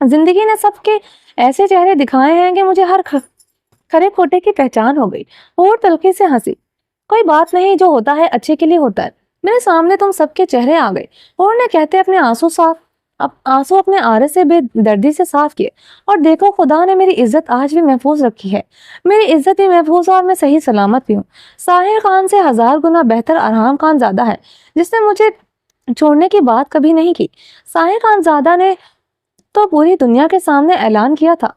[SPEAKER 2] زندگی نے سب کے ایسے چہرے دکھائے ہیں کہ مجھے ہر کھرے کھوٹے کی پہچان ہو گئی۔ اور تلخی سے ہنسی۔ کوئی بات نہیں، جو ہوتا ہے اچھے کے لیے ہوتا ہے۔ میرے سامنے تم سب کے چہرے آ گئے۔ اور نے کہتے اپنے آنسو اپنے آرے سے بے دردی سے صاف کیے، اور دیکھو خدا نے میری عزت آج بھی محفوظ رکھی ہے۔ میری عزت بھی محفوظ اور میں صحیح سلامت بھی ہوں۔ ساحر خان سے 1000 گنا بہتر ارحام خان زادہ ہے، جس نے مجھے چھوڑنے کی بات کبھی نہیں کی۔ ساحر خان زادہ نے تو پوری دنیا کے سامنے اعلان کیا تھا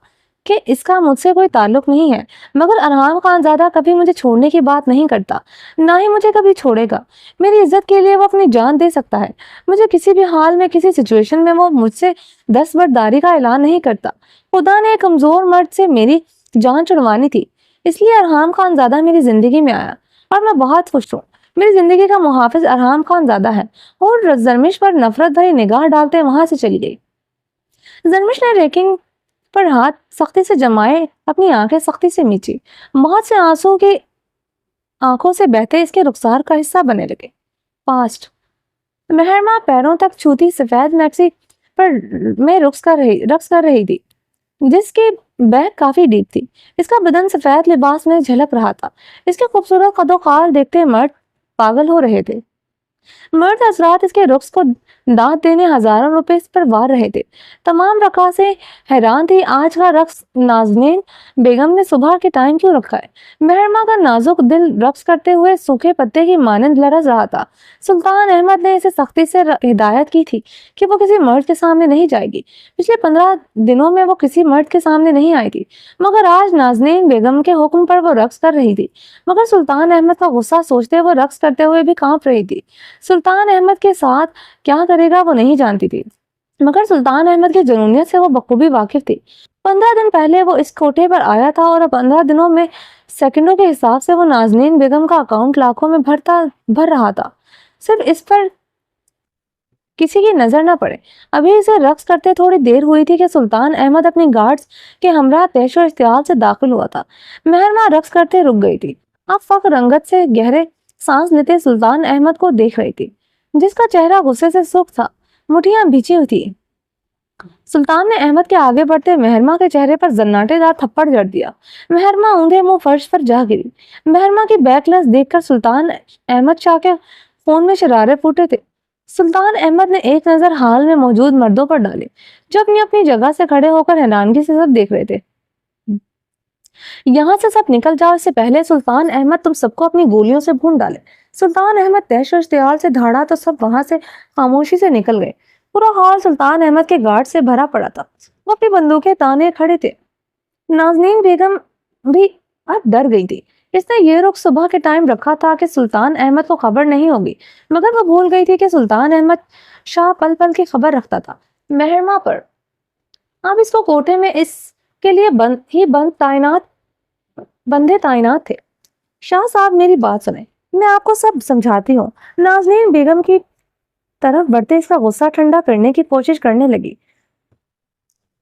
[SPEAKER 2] کہ اس کا مجھ سے کوئی تعلق نہیں ہے، مگر ارحام خان زادہ کبھی مجھے چھوڑنے کی بات نہیں کرتا، نہ ہی مجھے کبھی چھوڑے گا۔ میری عزت کے لیے وہ اپنی جان دے سکتا ہے، مجھے کسی بھی حال میں کسی سچویشن میں وہ مجھ سے دستبرداری کا اعلان نہیں کرتا۔ خدا نے ایک کمزور مرد سے میری جان چھڑوانی تھی، اس لیے ارحام خان زادہ میری زندگی میں آیا، اور میں بہت خوش ہوں۔ میری زندگی کا محافظ ارحام خان زادہ ہے۔ اور زرمش پر نفرت بھری نگاہ ڈالتے وہاں سے چلی گئی۔ زرمش نے ریکنگ پر ہاتھ سختی سے جمائے، اپنی آنکھیں سختی سے میچی۔ بہت سے آنسو کی آنکھوں سے بہتے اس کے رخسار کا حصہ بنے لگے۔ پاسٹ مہرما پیروں تک چھوتی سفید میکسی پر میں رقص کر رہی تھی، جس کی بیک کافی ڈیپ تھی۔ اس کا بدن سفید لباس میں جھلک رہا تھا۔ اس کے خوبصورت قد و قال دیکھتے مرد پاگل ہو رہے تھے۔ مرد حضرات اس کے رقص کو دانت دینے ہزاروں روپے اس پر وار رہے تھے۔ تمام رقاصیں حیران تھی، آج کا رقص نازنین بیگم نے صبح کے ٹائم کیوں رکھا ہے؟ مہرما کا نازک دل رقص کرتے ہوئے سوکھے پتے کی مانند لرز رہا تھا۔ سلطان احمد نے اسے سختی سے ہدایت کی تھی کہ وہ کسی مرد کے سامنے نہیں جائے گی۔ پچھلے 15 دنوں میں وہ کسی مرد کے سامنے نہیں آئی تھی، مگر آج نازنین بیگم کے حکم پر وہ رقص کر رہی تھی۔ مگر سلطان احمد کا غصہ سوچتے وہ رقص کرتے ہوئے بھی کانپ رہی تھی۔ سلطان احمد کے ساتھ کیا کرے گا وہ نہیں جانتی تھی، مگر سلطان احمد کی جنونیت سے وہ بخوبی واقف تھی۔ 15 دن پہلے وہ اس کوٹے پر آیا تھا، اور 15 دنوں میں سیکنڈوں کے حساب سے وہ نازنین بیگم کا اکاؤنٹ لاکھوں میں بھر رہا تھا، صرف اس پر کسی کی نظر نہ پڑے۔ ابھی اسے رقص کرتے تھوڑی دیر ہوئی تھی کہ سلطان احمد اپنی گارڈز کے ہمراہ تیش و اشتعال سے داخل ہوا تھا۔ مہرما رقص کرتے رک گئی تھی، اب فخر رنگت سے گہرے سانس لیتے سلطان احمد کو دیکھ رہی تھی، جس کا چہرہ غصے سے سرخ تھا، مٹھیاں بھیچی ہوئی تھی۔ سلطان نے احمد کے آگے بڑھتے مہرما کے چہرے پر زناٹے دار تھپڑ جڑ دیا۔ مہرما اونگے منہ فرش پر جا گری۔ مہرما کی بیک لس دیکھ کر سلطان احمد شاہ کے خون میں شرارے پھوٹے تھے۔ سلطان احمد نے ایک نظر حال میں موجود مردوں پر ڈالی، جو اپنی جگہ سے کھڑے ہو کر حیرانگی سے سب دیکھ رہے تھے۔ یہاں سے سب نکل جاؤ، اس سے پہلے سلطان احمد تم سب کو اپنی گولیوں سے بھون ڈالے۔ سلطان احمد تیش و اشتعال سے دھاڑا تو سب وہاں سے خاموشی سے نکل گئے۔ پورا ہال سلطان احمد کے گارڈ سے بھرا پڑا تھا، وہ اپنی بندوقیں تانے کھڑے تھے۔ نازنین بیگم بھی اب ڈر گئی تھی۔ اس نے یہ رخ صبح کے ٹائم رکھا تھا کہ سلطان احمد کو خبر نہیں ہوگی، مگر وہ بھول گئی تھی کہ سلطان احمد شاہ پل پل کی خبر رکھتا تھا مہرما پر۔ اب اس کو کوٹے میں اس کے لیے بندے تعینات تھے۔ شاہ صاحب میری بات سنیں، میں آپ کو سب سمجھاتی ہوں۔ نازنین بیگم کی طرف بڑھتے اس کا غصہ ٹھنڈا کرنے کی کوشش کرنے لگی۔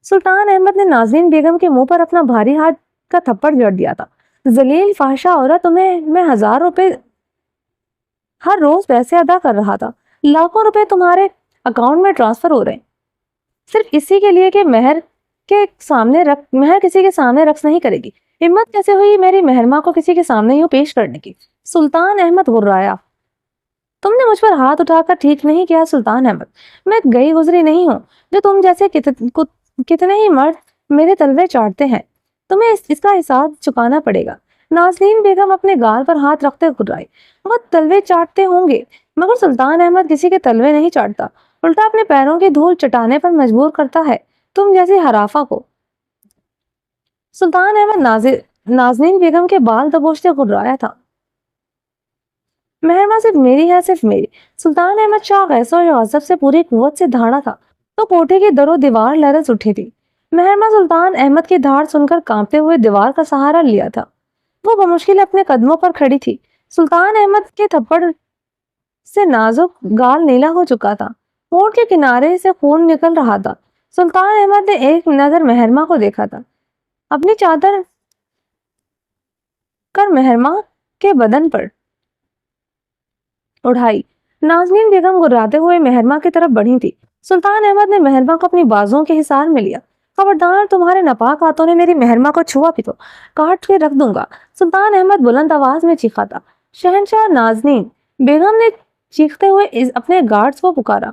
[SPEAKER 2] سلطان احمد نے نازنین بیگم کے منہ پر اپنا بھاری ہاتھ کا تھپڑ جڑ دیا تھا۔ ذلیل فحشہ عورت، تمہیں میں 1000 روپے ہر روز پیسے ادا کر رہا تھا، لاکھوں روپے تمہارے اکاؤنٹ میں ٹرانسفر ہو رہے ہیں، صرف اسی کے لیے کہ مہر کے سامنے مہر کسی کے سامنے رقص نہیں کرے گی. ہمت کیسے ہوئی میری مہرماں کو کسی کے سامنے یوں پیش کرنے کی؟ سلطان احمد غرایا. تم نے مجھ پر ہاتھ اٹھا کر ٹھیک نہیں کیا سلطان احمد. میں گئی گزری نہیں ہوں جو تم جیسے کتنے ہی مرد میرے تلوے چاٹتے ہیں. تمہیں اس کا حساب چکانا پڑے گا. نازنین بیگم اپنے گال پر ہاتھ رکھتے گھرائی. وہ تلوے چاٹتے ہوں گے مگر سلطان احمد کسی کے تلوے نہیں چاٹتا، الٹا اپنے پیروں کی دھول چٹانے پر مجبور کرتا ہے تم جیسی حرافہ کو. سلطان احمد نازنین بیگم کے بال دبوچتے گھرایا تھا. مہرماں صرف میری ہے، صرف میری. سلطان احمد شاہ غیص و غضب سے پوری قوت سے دھاڑا تھا تو کوٹھے کی در و دیوار لرز اٹھی تھی. مہرماں سلطان احمد کی دھاڑ سن کر کانپتے ہوئے دیوار کا سہارا لیا تھا. وہ بمشکل اپنے قدموں پر کھڑی تھی. سلطان احمد کے تھپڑ سے نازک گال نیلا ہو چکا تھا، ہونٹ کے کنارے سے خون نکل رہا تھا. سلطان احمد نے ایک نظر مہرماں کو دیکھا تھا، اپنی چادر کر مہرماں کے بدن پر اڑائی. نازنین بیگم گراتے ہوئے مہرماں کی طرف بڑھی تھی. سلطان احمد نے مہرماں کو اپنی بازوؤں کے حصار میں لیا. خبردار، تمہارے ناپاک ہاتھوں نے میری مہرماں کو چھوا بھی تو کاٹ کے رکھ دوں گا. سلطان احمد بلند آواز میں چیخا تھا. شہنشاہ نازنین بیگم نے چیختے ہوئے اپنے گارڈز کو پکارا.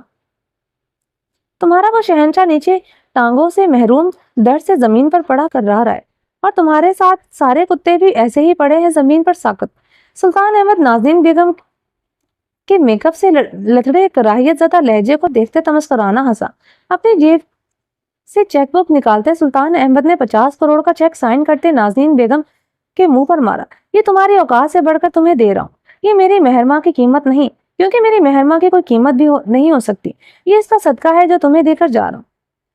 [SPEAKER 2] تمہارا وہ شہنشاہ نیچے ٹانگوں سے محروم درد سے زمین پر پڑا کر رہا ہے اور تمہارے ساتھ سارے کتے بھی ایسے ہی پڑے ہیں زمین پر ساکت. سلطان احمد نازنین بیگم کے میک اپ سے لتڑے کراہیت زدہ لہجے کو دیکھتے تمسکرانہ ہنسا. اپنی جیب سے چیک بک نکالتے سلطان احمد نے 50 کروڑ کا چیک سائن کرتے نازنین بیگم کے منہ پر مارا. یہ تمہاری اوقات سے بڑھ کر تمہیں دے رہا ہوں. یہ میری مہرماں کی قیمت نہیں، کیونکہ میری مہرماں کی کوئی قیمت بھی نہیں ہو سکتی. یہ اس کا صدقہ ہے جو تمہیں دے کر جا رہا ہوں.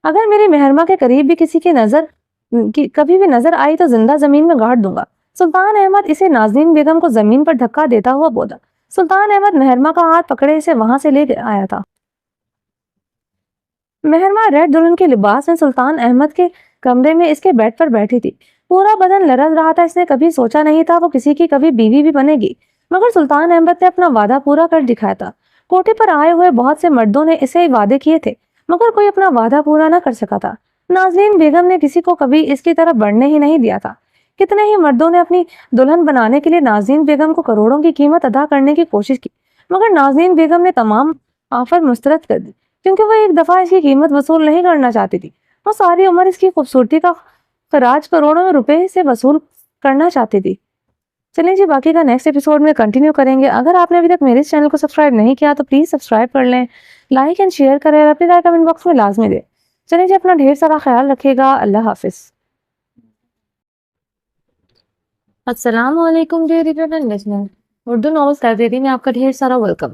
[SPEAKER 2] اگر میری مہرماں کے قریب بھی کسی کی کبھی بھی نظر آئی تو زندہ زمین میں گاڑ دوں گا. سلطان احمد اسے نازنین بیگم کو زمین پر دھکا دیتا ہوا بولا. سلطان احمد مہرماں کا ہاتھ پکڑے اسے وہاں سے لے آیا تھا. مہرماں ریڈ دلہن کے لباس میں سلطان احمد کے کمرے میں اس کے بیڈ پر بیٹھی تھی. پورا بدن لرز رہا تھا. اس نے کبھی سوچا نہیں تھا وہ کسی کی کبھی بیوی بھی بنے گی، مگر سلطان احمد نے اپنا وعدہ پورا کر دکھایا تھا. کوٹھے پر آئے ہوئے بہت سے مردوں نے اسے وعدے کیے تھے مگر کوئی اپنا وعدہ پورا نہ کر سکا تھا. نازنین بیگم نے کسی کو کبھی اس کی طرف بڑھنے ہی نہیں دیا تھا. کتنے ہی مردوں نے اپنی دلہن بنانے کے لیے نازنین بیگم کو کروڑوں کی قیمت ادا کرنے کی کوشش کی، مگر نازنین بیگم نے تمام آفر مسترد کر دی کیونکہ وہ ایک دفعہ اس کی قیمت وصول نہیں کرنا چاہتی تھی. وہ ساری عمر اس کی خوبصورتی کا خراج کروڑوں روپے سے وصول کرنا چاہتی تھی. چلیں جی، باقی کا نیکسٹ ایپیسوڈ میں کنٹینیو کریں گے. اگر آپ نے ابھی تک میرے اس چینل کو سبسکرائب نہیں کیا تو پلیز سبسکرائب کر لیں، لائک اینڈ شیئر کریں اور اپنی رائے کمنٹ باکس میں لازمی دیں. چلیں جی، اپنا ڈھیر سارا خیال رکھیے گا. اللہ حافظ. السلام علیکم dear readers, Urdu novels library میں آپ کا ڈھیر سارا ویلکم.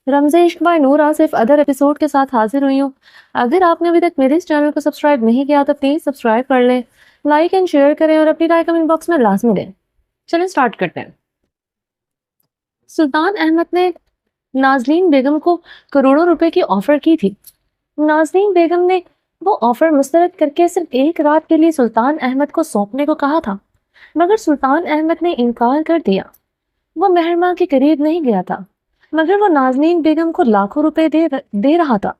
[SPEAKER 2] رمز عشق by Noor Asif other episode کے ساتھ حاضر ہوئی ہوں. اگر آپ نے ابھی تک میرے اس چینل کو سبسکرائب نہیں کیا تو پلیز سبسکرائب کر لیں، لائک اینڈ شیئر کریں اور اپنی رائے کمنٹ باکس میں لازمی دیں. چلیں سٹارٹ کرتے ہیں. سلطان احمد نے نازنین بیگم کو کروڑوں روپے کی آفر کی تھی. نازنین بیگم نے وہ آفر مسترد کر کے صرف ایک رات کے لیے سلطان احمد کو سونپنے کو کہا تھا، مگر سلطان احمد نے انکار کر دیا. وہ مہرماں کے قریب نہیں گیا تھا مگر وہ نازنین بیگم کو لاکھوں روپے دے رہا تھا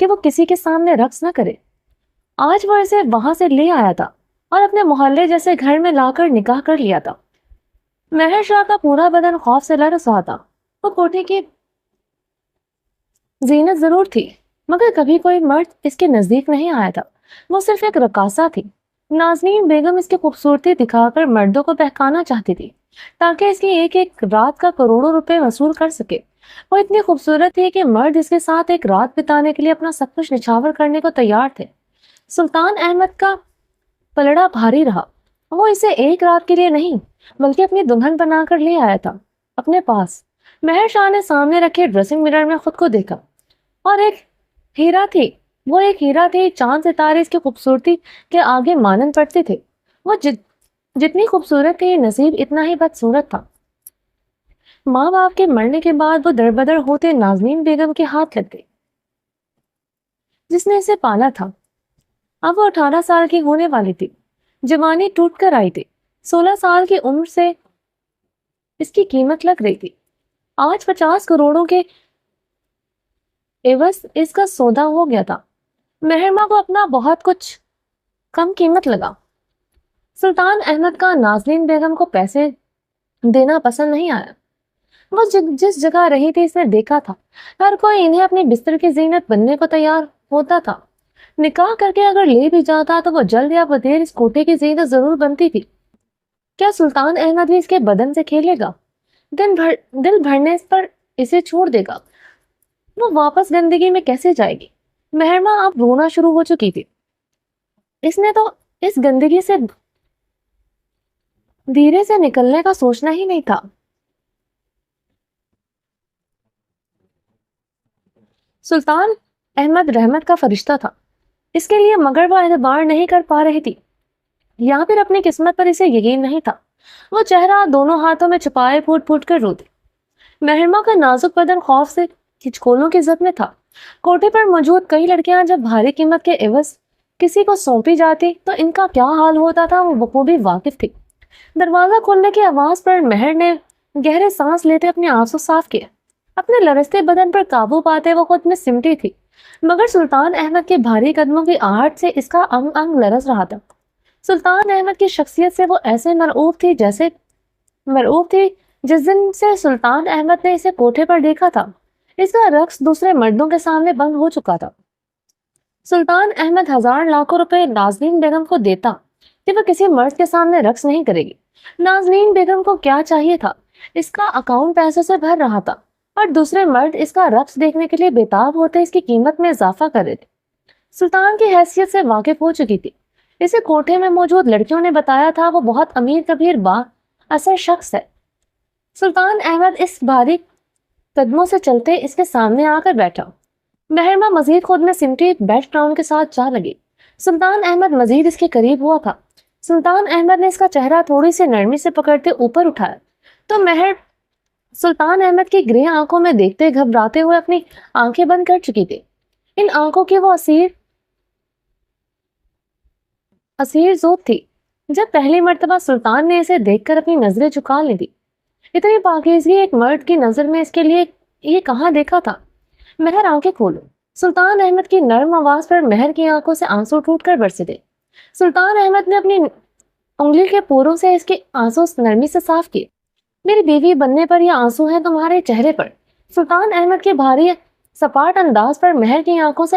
[SPEAKER 2] کہ وہ کسی کے سامنے رقص نہ کرے. آج وہ اسے وہاں سے لے آیا تھا اور اپنے محلے جیسے گھر میں لا کر نکاح کر لیا تھا. مہر شاہ کا پورا بدن خوف سے لرز رہا تھا. وہ کوٹھے کی زینت ضرور تھی مگر کبھی کوئی مرد اس کے نزدیک نہیں آیا تھا. وہ صرف ایک رقاصہ تھی. نازنین بیگم اس کی خوبصورتی دکھا کر مردوں کو بہکانا چاہتی تھی تاکہ اس کی ایک ایک رات کا کروڑوں روپے وصول کر سکے. وہ اتنی خوبصورت تھی کہ مرد اس کے ساتھ ایک رات بتانے کے لیے اپنا سب کچھ نچھاور کرنے کو تیار تھے. سلطان احمد کا پلڑا بھاری رہا. وہ اسے ایک رات کے لیے نہیں بلکہ اپنی دلہن بنا کر لے آیا تھا اپنے پاس. مہر شاہ نے سامنے رکھے ڈریسنگ مرر میں خود کو دیکھا اور ایک ہیرا تھی. وہ ایک ہیرا تھی. چاند ستارے اس کی خوبصورتی کے آگے مانند پڑتے تھے. وہ جتنی خوبصورت تھی نصیب اتنا ہی بدصورت تھا. ماں باپ کے مرنے کے بعد وہ دربدر ہوتے نازنین بیگم کے ہاتھ لگ گئی جس نے اسے پالا تھا. اب وہ 18 سال کی ہونے والی تھی. جوانی ٹوٹ کر آئی تھی. 16 سال کی عمر سے اس کی قیمت لگ رہی تھی. آج 50 کروڑوں کے عوض اس کا سودا ہو گیا تھا. مہرما کو اپنا بہت کچھ کم قیمت لگا۔ سلطان احمد کا نازنین بیگم کو پیسے دینا پسند نہیں آیا۔ وہ جس جگہ رہی تھی اس نے دیکھا تھا ہر کوئی انہیں اپنی بستر کی زینت بننے کو تیار ہوتا تھا۔ نکاح کر کے اگر لے بھی جاتا تو وہ جلد یا بدیر اس کوٹھے کی زینت ضرور بنتی تھی۔ کیا سلطان احمد بھی اس کے بدن سے کھیلے گا؟ دل بھرنے پر اسے چھوڑ دے گا؟ وہ واپس گندگی میں کیسے جائے گی؟ مہرما اب رونا شروع ہو چکی تھی۔ اس نے تو اس گندگی سے دھیرے سے نکلنے کا سوچنا ہی نہیں تھا۔ سلطان احمد رحمت کا فرشتہ تھا، اس کے لیے مگر وہ اعتبار نہیں کر پا رہی تھی یا پھر اپنی قسمت پر اسے یقین نہیں تھا۔ وہ چہرہ دونوں ہاتھوں میں چھپائے پھوٹ پھوٹ کر رو دی۔ مہرما کا نازک بدن خوف سے کھچکولوں کی زد میں تھا۔ کوٹھے پر موجود کئی لڑکیاں جب بھاری قیمت کے عوض کسی کو سونپی جاتی تو ان کا کیا حال ہوتا تھا وہ بخوبی واقف تھی۔ دروازہ کھولنے کی آواز پر مہر نے گہرے سانس لیتے اپنے آنسو صاف کیے۔ اپنے لرزتے بدن پر قابو پاتے وہ خود میں سمٹی تھی، مگر سلطان احمد کے بھاری قدموں کی آہٹ سے اس کا انگ انگ لرز رہا تھا۔ سلطان احمد کی شخصیت سے وہ ایسے مرعوب تھی جس دن سے سلطان احمد نے اسے کوٹھے پر دیکھا تھا۔ اس کا رقص دوسرے مردوں کے سامنے بند ہو چکا تھا۔ سلطان احمد ہزار لاکھوں روپے نازنین بیگم کو دیتا کہ وہ کسی مرد کے سامنے رقص نہیں کرے گی۔ نازنین بیگم کو کیا چاہیے تھا؟ اس کا اکاؤنٹ پیسوں سے بھر رہا تھا اور دوسرے مرد اس کا رقص دیکھنے کے لیے بےتاب ہوتے اس کی قیمت میں اضافہ کر رہے تھے۔ سلطان کی حیثیت سے واقف ہو چکی تھی۔ اسے کوٹھے میں موجود لڑکیوں نے بتایا تھا وہ بہت امیر کبیر با اثر شخص ہے۔ سلطان احمد اس بھاری قدموں سے چلتے اس کے سامنے آ کر بیٹھا۔ مہرما مزید خود میں سمٹی بیک گراؤنڈ کے ساتھ جا لگی۔ سلطان احمد مزید اس کے قریب ہوا تھا۔ سلطان احمد نے اس کا چہرہ تھوڑی سی نرمی سے پکڑتے اوپر اٹھایا تو مہر سلطان احمد کی گرے آنکھوں میں دیکھتے گھبراتے ہوئے اپنی آنکھیں بند کر چکی تھی۔ ان آنکھوں کی وہ اسیر زود تھی۔ جب پہلی مرتبہ سلطان نے اسے دیکھ کر اپنی نظریں جھکا لی تھی۔ اتنی پاکیزگی ایک مرد کی نظر میں اس کے لیے یہ کہاں دیکھا تھا؟ مہر آنکھیں کھولو۔ سلطان احمد کی نرم آواز پر مہر کی آنکھوں سے آنسو ٹوٹ کر برسے تھے۔ سلطان احمد نے اپنی انگلی کے پوروں سے اس کے آنسو نرمی سے صاف کیے۔ میری بیوی بننے پر یہ آنسو ہیں تمہارے چہرے پر۔ سلطان احمد کے بھاری سپاٹ انداز پر مہر کی آنکھوں سے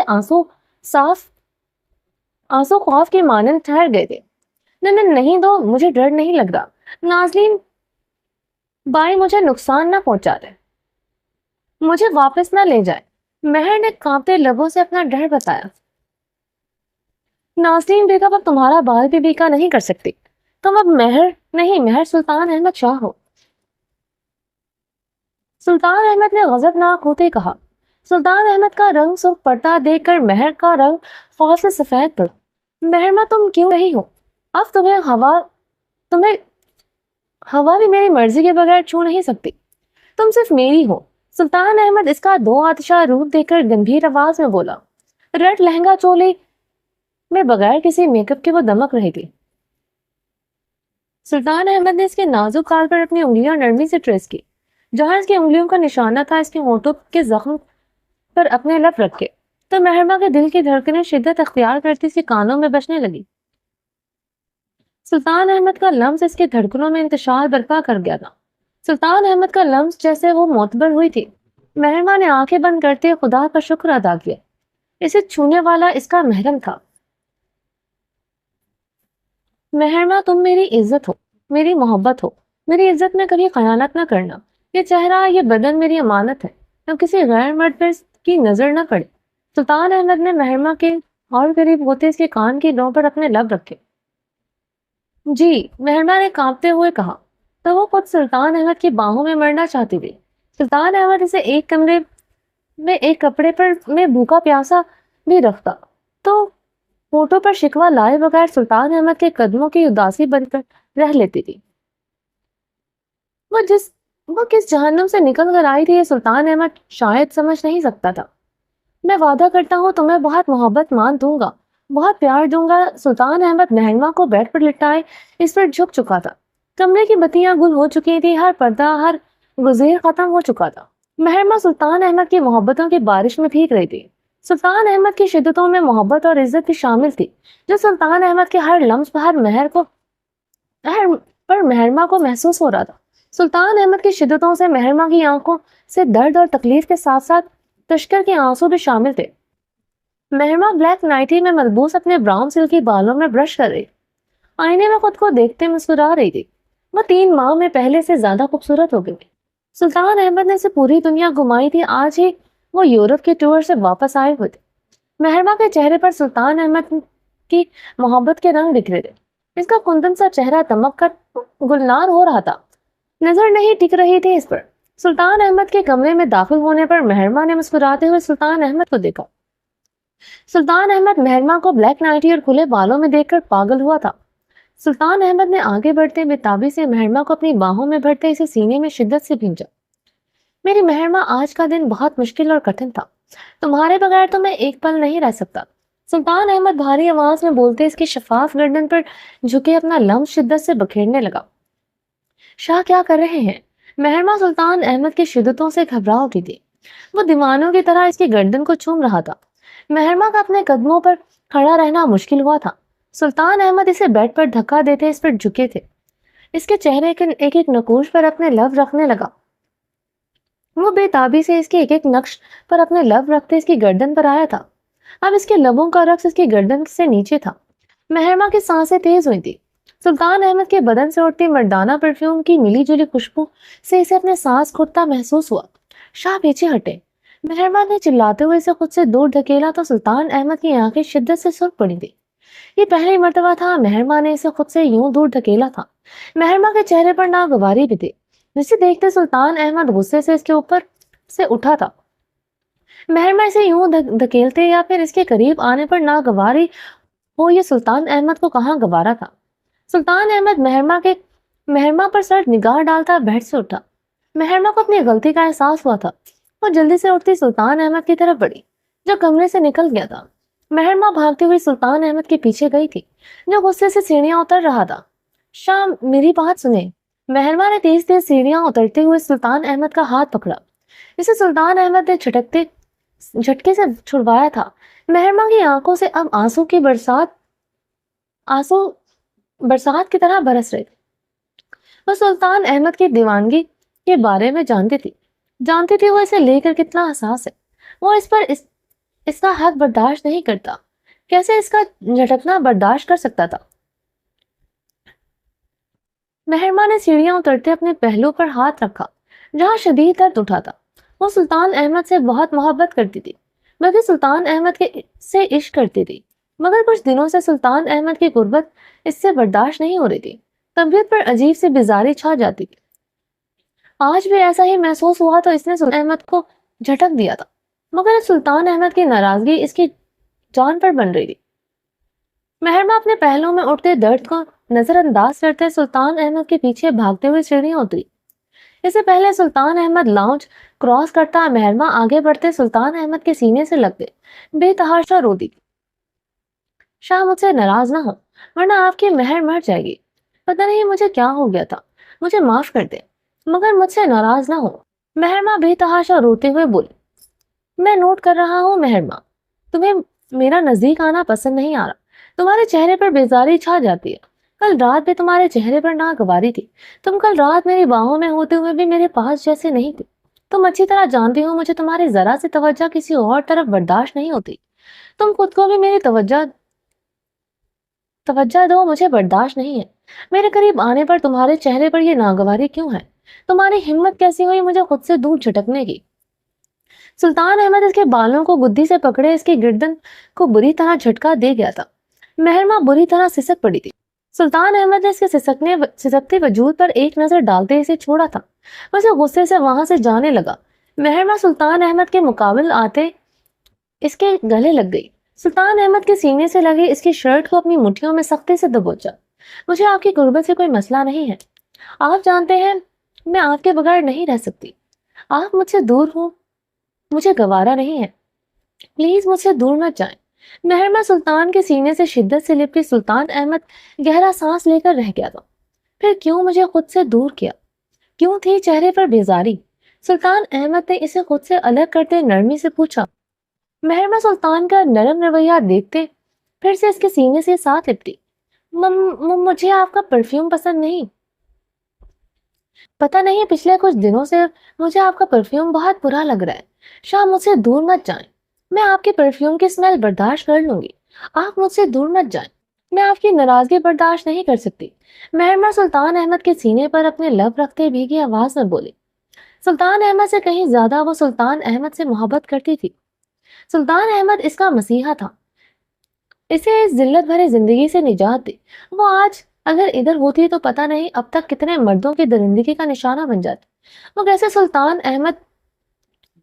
[SPEAKER 2] آنسو خوف کے مانند ٹھہر گئے تھے۔ نہیں دو، مجھے ڈر نہیں لگ رہا۔ نازنین بائی مجھے نقصان نہ پہنچا دے، مجھے واپس نہ لے جائے۔ مہر نے کانپتے لبوں سے اپنا ڈر بتایا۔ نازنین بیگم اب تمہارا بال بھی بیکا نہیں کر سکتی۔ تم اب مہر سلطان احمد شاہ ہو۔ سلطان احمد نے غضبناک ہوتے کہا۔ سلطان احمد کا رنگ سرخ پڑتا دیکھ کر مہر کا رنگ خوف سے سفید پڑا۔ مہرما تم کیوں رہی ہو؟ اب تمہیں ہوا بھی میری مرضی کے بغیر چھو نہیں سکتی۔ تم صرف میری ہو۔ سلطان احمد اس کا دو آتشہ روپ دیکھ کر گمبھیر آواز میں بولا۔ ریڈ لہنگا چولی میں بغیر کسی میک اپ کے وہ دمک رہی تھی۔ سلطان احمد نے اس کے نازک گال پر اپنی انگلیاں نرمی سے ٹریس کی۔ جہاں اس کی انگلیوں کا نشانہ تھا اس کے ہونٹوں کے زخم پر اپنے لب رکھے تو مہرما کے دل کی دھڑکنیں شدت اختیار کرتی اس کے کانوں میں بجنے لگی۔ سلطان احمد کا لمس اس کے دھڑکنوں میں انتشار برپا کر گیا تھا۔ سلطان احمد کا لمس جیسے وہ معتبر ہوئی تھی۔ مہرما نے آنکھیں بند کرتے خدا کا شکر ادا کیا۔ اسے چھونے والا اس کا محرم تھا۔ مہرما تم میری عزت ہو، میری محبت ہو، میری عزت میں کبھی خیانت نہ کرنا۔ یہ چہرہ، یہ بدن میری امانت ہے، اب کسی غیر مرد پر کی نظر نہ پڑے۔ سلطان احمد نے مہرما کے اور قریب ہوتے اس کے کان کی نوک پر اپنے لب رکھے۔ جی، مہرما نے کانپتے ہوئے کہا تو وہ خود سلطان احمد کی باہوں میں مرنا چاہتی تھی۔ سلطان احمد اسے ایک کمرے میں ایک کپڑے پر میں بھوکا پیاسا بھی رکھتا تو ہونٹوں پر شکوہ لائے بغیر سلطان احمد کے قدموں کی اداسی بن کر رہ لیتی تھی۔ وہ کس جہنم سے نکل کر آئی تھی یہ سلطان احمد شاید سمجھ نہیں سکتا تھا۔ میں وعدہ کرتا ہوں تمہیں بہت محبت مان دوں گا، بہت پیار دوں گا۔ سلطان احمد مہرما کو بیڈ پر لٹائے اس پر جھک چکا تھا۔ کمرے کی بتیاں گل ہو چکی تھی، ہر پردہ، ہر گزیر ختم ہو چکا تھا۔ مہرما سلطان احمد کی محبتوں کی بارش میں بھیگ رہی تھی۔ سلطان احمد کی شدتوں میں محبت اور عزت بھی شامل تھی، جو سلطان احمد کے ہر لمس پر مہرما کو محسوس ہو رہا تھا۔ سلطان احمد کی شدتوں سے مہرما کی آنکھوں سے درد اور تکلیف کے ساتھ ساتھ تشکر کے آنسو بھی شامل تھے۔ مہرما بلیک نائٹی میں ملبوس اپنے براؤن سلکی بالوں میں برش کر رہی، آئینے میں خود کو دیکھتے مسکرا رہی تھی۔ وہ 3 ماہ میں پہلے سے زیادہ خوبصورت ہو گئی تھی۔ سلطان احمد نے اسے پوری دنیا گھمائی تھی، آج ہی وہ یورپ کے ٹور سے واپس آئے ہوئے تھے۔ مہرما کے چہرے پر سلطان احمد کی محبت کے رنگ بکھرے تھے۔ اس کا کندن سا چہرہ دمک کر گلنار ہو رہا تھا، نظر نہیں ٹک رہی تھی اس پر۔ سلطان احمد کے کمرے میں داخل ہونے پر مہرما نے مسکراتے ہوئے سلطان احمد کو دیکھا۔ سلطان احمد مہرما کو بلیک نائٹی اور کھلے بالوں میں دیکھ کر پاگل ہوا تھا۔ سلطان احمد نے آگے بڑھتے بےتابی سے مہرما کو اپنی باہوں میں بھرتے اسے سینے میں شدت سے بھینچا۔ میری مہرما، آج کا دن بہت مشکل اور کٹھن تھا، تمہارے بغیر تو میں ایک پل نہیں رہ سکتا۔ سلطان احمد بھاری آواز میں بولتے اس کی شفاف گردن پر جھکے اپنا لمس شدت سے بکھیرنے لگا۔ شاہ کیا کر رہے ہیں؟ مہرما سلطان احمد کی شدتوں سے گھبرا اٹھی تھی۔ وہ دیوانوں کی طرح اس کی گردن کو چوم رہا تھا۔ مہرما کا اپنے قدموں پر کھڑا رہنا مشکل ہوا تھا۔ سلطان احمد اسے بیڈ پر دھکا دیتے اس پر جھکے تھے، اس کے چہرے کے ایک ایک نقوش پر اپنے لب رکھنے لگا۔ وہ بے تابی سے اس کے ایک ایک نقش پر اپنے لب رکھتے اس کی گردن پر آیا تھا۔ اب اس کے لبوں کا رقص اس کی گردن سے نیچے تھا۔ مہرما کی سانسیں تیز ہوئی تھی۔ سلطان احمد کے بدن سے اٹھتی مردانہ پرفیوم کی ملی جلی خوشبو سے اسے اپنے سانس گھٹتا محسوس ہوا۔ شاہ پیچھے ہٹے، مہرما نے چلاتے ہوئے اسے خود سے دور دھکیلا تو سلطان احمد کی آنکھیں شدت سے سرخ پڑی تھی۔ یہ پہلی مرتبہ تھا مہرما نے اسے خود سے یوں دور دھکیلا تھا۔ مہرما کے چہرے پر ناگواری بھی تھی، جسے دیکھتے سلطان احمد غصے سے اس کے اوپر سے اٹھا تھا۔ مہرما اسے یوں دھکیلتے یا پھر اس کے قریب آنے پر ناگواری ہو، یہ سلطان احمد کو کہاں گوارا تھا۔ سلطان احمد مہرما پر سر نگاہ ڈالتا بیٹھ سے اٹھا۔ مہرما کو اپنی غلطی کا احساس ہوا تھا۔ وہ جلدی سے اٹھتی سلطان احمد کی طرف بڑھی، جو کمرے سے نکل گیا تھا۔ مہرما بھاگتی ہوئی سلطان احمد کے پیچھے گئی تھی، جو غصے سے سیڑھیاں اتر رہا تھا۔ شاہ، میری بات سنیں۔ مہرما نے تیز تیز سیڑھیاں اترتے ہوئے سلطان احمد کا ہاتھ پکڑا، جسے سلطان احمد نے جھٹکے سے چھڑوایا تھا۔ مہرما کی آنکھوں سے اب آنسو برسات کی طرح برس رہے تھے۔ وہ سلطان احمد کی دیوانگی کے بارے میں جانتی تھی وہ اسے لے کر کتنا حساس ہے۔ وہ اس کا حق برداشت نہیں کرتا، کیسے اس کا جھٹکنا برداشت کر سکتا تھا۔ مہرما نے سیڑھیاں اترتے اپنے پہلو پر ہاتھ رکھا، جہاں شدید درد اٹھا تھا۔ وہ سلطان احمد سے بہت محبت کرتی تھی، بلکہ سلطان احمد سے عشق کرتی تھی، مگر کچھ دنوں سے سلطان احمد کی غربت اس سے برداشت نہیں ہو رہی تھی۔ طبیعت پر عجیب سی بیزاری چھا جاتی تھی۔ آج بھی ایسا ہی محسوس ہوا تو اس نے سلطان احمد کو جھٹک دیا تھا، مگر سلطان احمد کی ناراضگی اس کی جان پر بن رہی تھی۔ مہرما اپنے پہلو میں اٹھتے درد کو نظر انداز کرتے سلطان احمد کے پیچھے بھاگتے ہوئے سیڑھیاں اتری۔ اس سے پہلے سلطان احمد لاؤنج کراس کرتا مہرما آگے بڑھتے سلطان احمد کے سینے سے لگ گئے، بے تحاشا رو دی۔ شاہ، مجھ سے ناراض نہ ہو، ورنہ آپ کی مہر مر جائے گی۔ پتہ نہیں مجھے کیا ہو گیا تھا، مجھے معاف کر دے، مگر مجھ سے ناراض نہ ہو۔ مہرما بے تحاشا روتے ہوئے بولی۔ میں نوٹ کر رہا ہوں مہرما، تمہیں میرا نزدیک آنا پسند نہیں آ رہا، تمہارے چہرے پر بیزاری چھا جاتی ہے۔ کل رات بھی تمہارے چہرے پر ناگواری تھی، تم کل رات میری باہوں میں ہوتے ہوئے بھی میرے پاس جیسے نہیں تھے۔ تم اچھی طرح جانتی ہو مجھے تمہاری ذرا سی توجہ کسی اور طرف برداشت نہیں ہوتی۔ تم خود کو بھی میری توجہ دو، مجھے برداشت نہیں ہے۔ میرے قریب آنے پر تمہارے چہرے پر یہ ناگواری کیوں ہے؟ تمہاری ہمت کیسی ہوئی مجھے خود سے دور جھٹکنے کی؟ سلطان احمد اس کے بالوں کو گدی سے پکڑے اس کی گردن کو بری طرح جھٹکا دے گیا تھا۔ مہرما بری طرح سسک پڑی تھی۔ سلطان احمد نے اس کے سسکتے وجود پر ایک نظر ڈالتے اسے چھوڑا تھا، اسے غصے سے وہاں سے جانے لگا۔ مہرما سلطان احمد کے مقابل آتے اس کے گلے لگ گئی۔ سلطان احمد کے سینے سے لگے اس کی شرٹ کو اپنی مٹھیوں میں سختی سے دبوچا۔ مجھے آپ کی غربت سے کوئی مسئلہ نہیں ہے، آپ جانتے ہیں میں آپ کے بغیر نہیں رہ سکتی۔ آپ مجھ سے دور ہوں، مجھے گوارا نہیں ہے، پلیز مجھ سے دور مت جائیں۔ مہرما سلطان کے سینے سے شدت سے لپٹی۔ سلطان احمد گہرا سانس لے کر رہ گیا تھا۔ پھر کیوں مجھے خود سے دور کیا؟ کیوں تھی چہرے پر بیزاری؟ سلطان احمد نے اسے خود سے الگ کرتے نرمی سے پوچھا۔ مہرمہ سلطان کا نرم رویہ دیکھتے پھر سے اس کے سینے سے ساتھ لپٹی۔ مجھے آپ کا پرفیوم پسند نہیں۔ پتہ نہیں پچھلے کچھ دنوں سے مجھے آپ کا پرفیوم بہت برا لگ رہا ہے۔ شاہ مجھ سے دور مت جائیں، میں آپ کے پرفیوم کی اسمیل برداشت کر لوں گی، آپ مجھ سے دور مت جائیں، میں آپ کی ناراضگی برداشت نہیں کر سکتی۔ مہرمہ سلطان احمد کے سینے پر اپنے لب رکھتے بھیگی آواز میں بولی۔ سلطان احمد سے کہیں زیادہ وہ سلطان احمد سے محبت کرتی تھی۔ سلطان احمد اس کا مسیحا تھا، اسے اس ذلت بھری زندگی سے نجات دی۔ وہ آج اگر ادھر ہوتی تو پتہ نہیں اب تک کتنے مردوں کی درندگی کا نشانہ بن جاتی۔ وہ کیسے سلطان احمد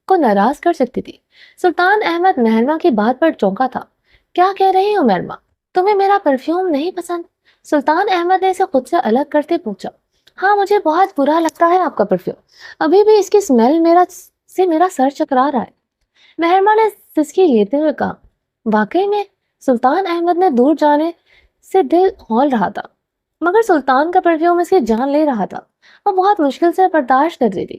[SPEAKER 2] کو ناراض کر سکتی تھی؟ سلطان احمد مہرمہ کی بات پر چونکا تھا۔ کیا کہہ رہی ہو مہرمہ؟ تمہیں میرا پرفیوم نہیں پسند؟ سلطان احمد نے اسے خود سے الگ کرتے پوچھا۔ ہاں مجھے بہت برا لگتا ہے آپ کا پرفیوم، ابھی بھی اس کی اسمیل میرا سر چکرا رہا ہے، مہرمہ نے سسکی لیتے ہوئے کہا۔ واقعی میں سلطان احمد نے دور جانے سے دل ہول رہا تھا، مگر سلطان کا پرفیوم اس کی جان لے رہا تھا۔ وہ بہت مشکل سے برداشت کر رہی تھی۔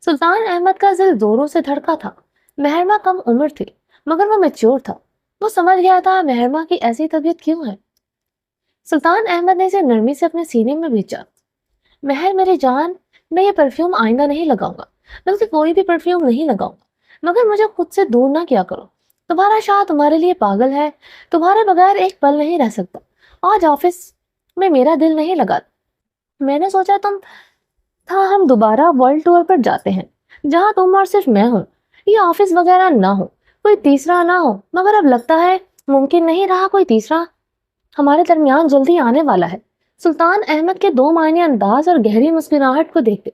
[SPEAKER 2] سلطان احمد کا دل زوروں سے دھڑکا تھا۔ مہرمہ کم عمر تھی مگر وہ میچور تھا۔ وہ سمجھ گیا تھا مہرمہ کی ایسی طبیعت کیوں ہے۔ سلطان احمد نے اسے نرمی سے اپنے سینے میں بھیجا۔ مہر میری جان، میں یہ پرفیوم آئندہ نہیں لگاؤں گا، بلکہ کوئی بھی پرفیوم نہیں لگاؤں گا، مگر مجھے خود سے دور نہ کیا کرو۔ تمہارا شاہ تمہارے لیے پاگل ہے، تمہارے بغیر ایک پل نہیں رہ سکتا۔ آج آفس میں میرا دل نہیں لگا، میں نے سوچا ہم دوبارہ ورلڈ ٹور پر جاتے ہیں جہاں تم اور صرف میں ہوں، یہ آفس وغیرہ نہ ہو، کوئی تیسرا نہ ہو، مگر اب لگتا ہے ممکن نہیں رہا کوئی تیسرا ہمارے درمیان جلدی آنے والا ہے۔ سلطان احمد کے دو معنی انداز اور گہری مسکراہٹ کو دیکھتے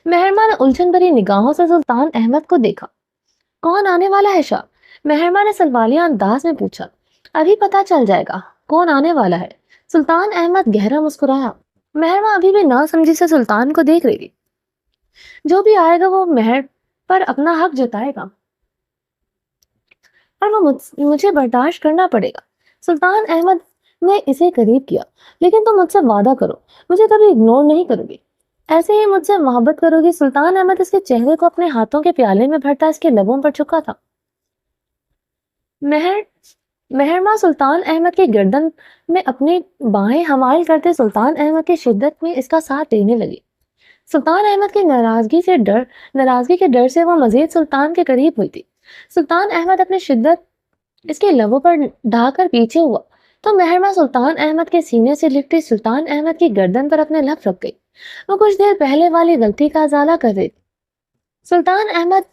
[SPEAKER 2] مہرمہ نے الجھن بھری نگاہوں سے سلطان احمد کو دیکھا۔ کون آنے والا ہے شاہ؟ مہرمہ نے سلوالیہ انداز میں پوچھا۔ ابھی پتا چل جائے گا کون آنے والا ہے، سلطان احمد گہرا مسکرایا۔ مہرمہ ابھی بھی نہ سمجھی سے سلطان کو دیکھ رہی تھی۔ جو بھی آئے گا وہ مہر پر اپنا حق جتائے گا اور وہ مجھے برداشت کرنا پڑے گا۔ سلطان احمد نے اسے قریب کیا۔ لیکن تم مجھ سے وعدہ کرو مجھے کبھی اگنور نہیں کرو گی، ایسے ہی مجھ سے محبت کرو گی۔ سلطان احمد اس کے چہرے کو اپنے ہاتھوں کے پیالے میں بھرتا اس کے لبوں پر چکا تھا۔ مہرمہ سلطان احمد کی گردن میں اپنی باہیں حمال کرتے سلطان احمد کی شدت میں اس کا ساتھ دینے لگی۔ سلطان احمد کی ناراضگی کے ڈر سے وہ مزید سلطان کے قریب ہوئی تھی۔ سلطان احمد اپنی شدت اس کے لبوں پر ڈھا کر پیچھے ہوا تو مہرمہ سلطان احمد کے سینے سے لپٹی سلطان احمد کی گردن پر اپنے لب رکھ گئی۔ وہ کچھ دیر پہلے والی غلطی کا ازالہ کر رہی تھی۔ سلطان احمد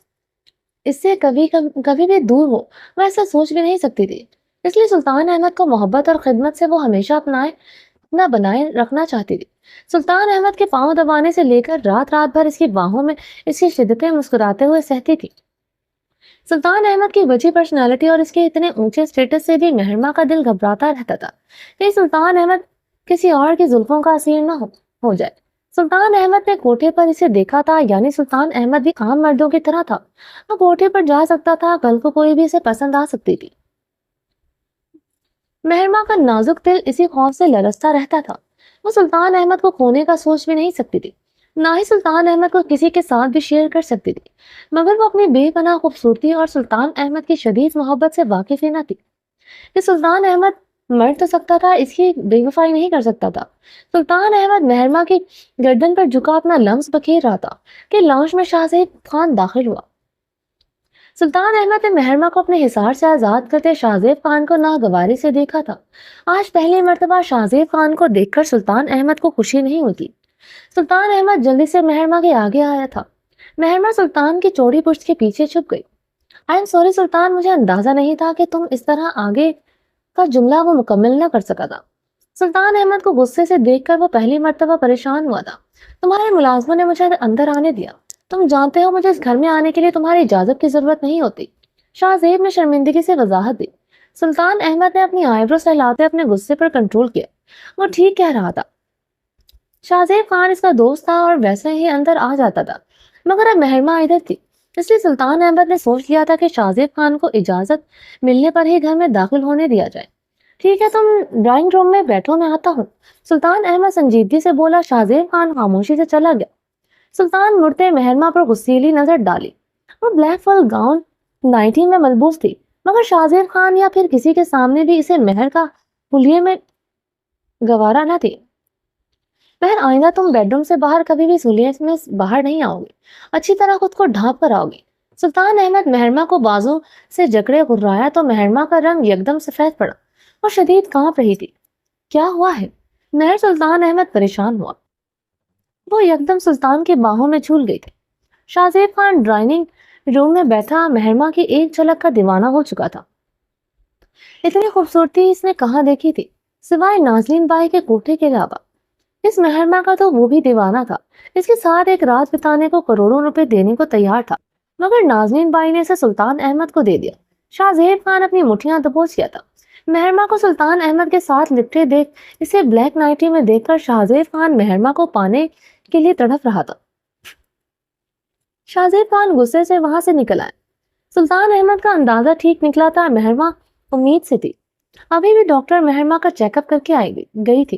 [SPEAKER 2] اس سے کبھی بھی دور ہو وہ ایسا سوچ بھی نہیں سکتی تھی، اس لیے سلطان احمد کو محبت اور خدمت سے وہ ہمیشہ اپنا بنائے رکھنا چاہتی تھی۔ سلطان احمد کے پاؤں دبانے سے لے کر رات بھر اس کی باہوں میں اس کی شدتیں مسکراتے ہوئے سہتی تھی۔ سلطان احمد کی وجہ پرسنالٹی اور اس کے اتنے اونچے سٹیٹس سے بھی مہرمہ کا دل گھبراتا رہتا تھا کہ سلطان احمد کسی اور کی زلفوں کا اسیر نہ ہو جائے۔ سلطان احمد نے کوٹھے پر اسے دیکھا تھا، یعنی سلطان احمد بھی عام مردوں کی طرح تھا، وہ کوٹھے پر جا سکتا تھا، کل کو کوئی بھی اسے پسند آ سکتی تھی۔ مہرمہ کا نازک دل اسی خوف سے لرزتا رہتا تھا۔ وہ سلطان احمد کو کھونے کا سوچ بھی نہیں سکتی تھی، نہ ہی سلطان احمد کو کسی کے ساتھ بھی شیئر کر سکتی تھی، مگر وہ اپنی بے پناہ خوبصورتی اور سلطان احمد کی شدید محبت سے واقف ہی نہ تھی کہ سلطان احمد مر تو سکتا تھا، اس کی بے وفائی نہیں کر سکتا تھا۔ سلطان احمد مہرمہ کی گردن پر جھکا اپنا لمس بکھیر رہا تھا کہ لاؤنج میں شاہزیب خان داخل ہوا۔ سلطان احمد نے مہرمہ کو اپنے حصار سے آزاد کرتے شاہزیب خان کو ناگواری سے دیکھا تھا۔ آج پہلی مرتبہ شاہزیب خان کو دیکھ کر سلطان احمد کو خوشی نہیں ہوتی۔ سلطان احمد جلدی سے مہرمہ کے آگے آیا تھا۔ مہرمہ سلطان کی چوڑی پشت کے پیچھے چھپ گئی۔ آئی ایم سوری سلطان، مجھے اندازہ نہیں تھا کہ تم اس طرح آگے کا جملہ وہ مکمل نہ کر سکا تھا۔ سلطان احمد کو غصے سے دیکھ کر وہ پہلی مرتبہ پریشان ہوا تھا۔ تمہارے ملازموں نے مجھے اندر آنے دیا، تم جانتے ہو مجھے اس گھر میں آنے کے لیے تمہاری اجازت کی ضرورت نہیں ہوتی، شاہزیب نے شرمندگی سے وضاحت دی۔ سلطان احمد نے اپنی آئیبرو سہلاتے اپنے غصے پر کنٹرول کیا۔ وہ ٹھیک کہہ رہا تھا، شاہزیب خان اس کا دوست تھا اور ویسے ہی اندر آ جاتا تھا، مگر اب مہرمہ ادھر تھی، اس لیے سلطان احمد نے سوچ لیا تھا کہ شاہزیب خان کو اجازت ملنے پر ہی گھر میں داخل ہونے دیا جائے۔ ٹھیک ہے، تم ڈرائنگ روم میں بیٹھو، میں آتا ہوں، سلطان احمد سنجیدگی سے بولا۔ شاہزیب خان خاموشی سے چلا گیا۔ سلطان مڑتے مہرمہ پر غصیلی نظر ڈالی۔ وہ بلیک فل گاؤن نائٹی میں ملبوس تھی، مگر شاہزیب خان یا پھر کسی کے سامنے بھی اسے مہر کا حلیے میں گوارا نہ تھی۔ مہر آئندہ تم بیڈ روم سے باہر کبھی بھی سلیے میں باہر نہیں آؤ گی، اچھی طرح خود کو ڈھانپ کر آؤ گی۔ سلطان احمد مہرما کو بازو سے جکڑے گھرایا تو مہرما کا رنگ یکدم سفید پڑا اور شدید کانپ رہی تھی۔ کیا ہوا ہے؟ مہر سلطان احمد پریشان ہوا۔ وہ یکدم سلطان کے باہوں میں جھول گئی تھی۔ شاہزیب خان ڈرائننگ روم میں بیٹھا مہرما کی ایک جھلک کا دیوانہ ہو چکا تھا۔ اتنی خوبصورتی اس نے کہاں دیکھی تھی سوائے نازنین بائی کے کوٹھے کے علاوہ۔ اس مہرما کا تو وہ بھی دیوانہ تھا، اس کے ساتھ ایک رات بتانے کو کروڑوں روپے دینے کو تیار تھا، مگر نازنین بائی نے اسے سلطان احمد کو دے دیا۔ شاہزیب خان اپنی مٹھیاں دبوچ گیا تھا۔ مہرما کو سلطان احمد کے ساتھ لپٹے دیکھ اسے بلیک نائٹی میں دیکھ کر شاہزیب خان مہرما کو پانے کے لیے تڑپ رہا تھا۔ شاہزیب خان غصے سے وہاں سے نکل آئے۔ سلطان احمد کا اندازہ ٹھیک نکلا تھا، مہرما امید سے تھی۔ ابھی بھی ڈاکٹر مہرما کا چیک اپ کر کے گئی تھی۔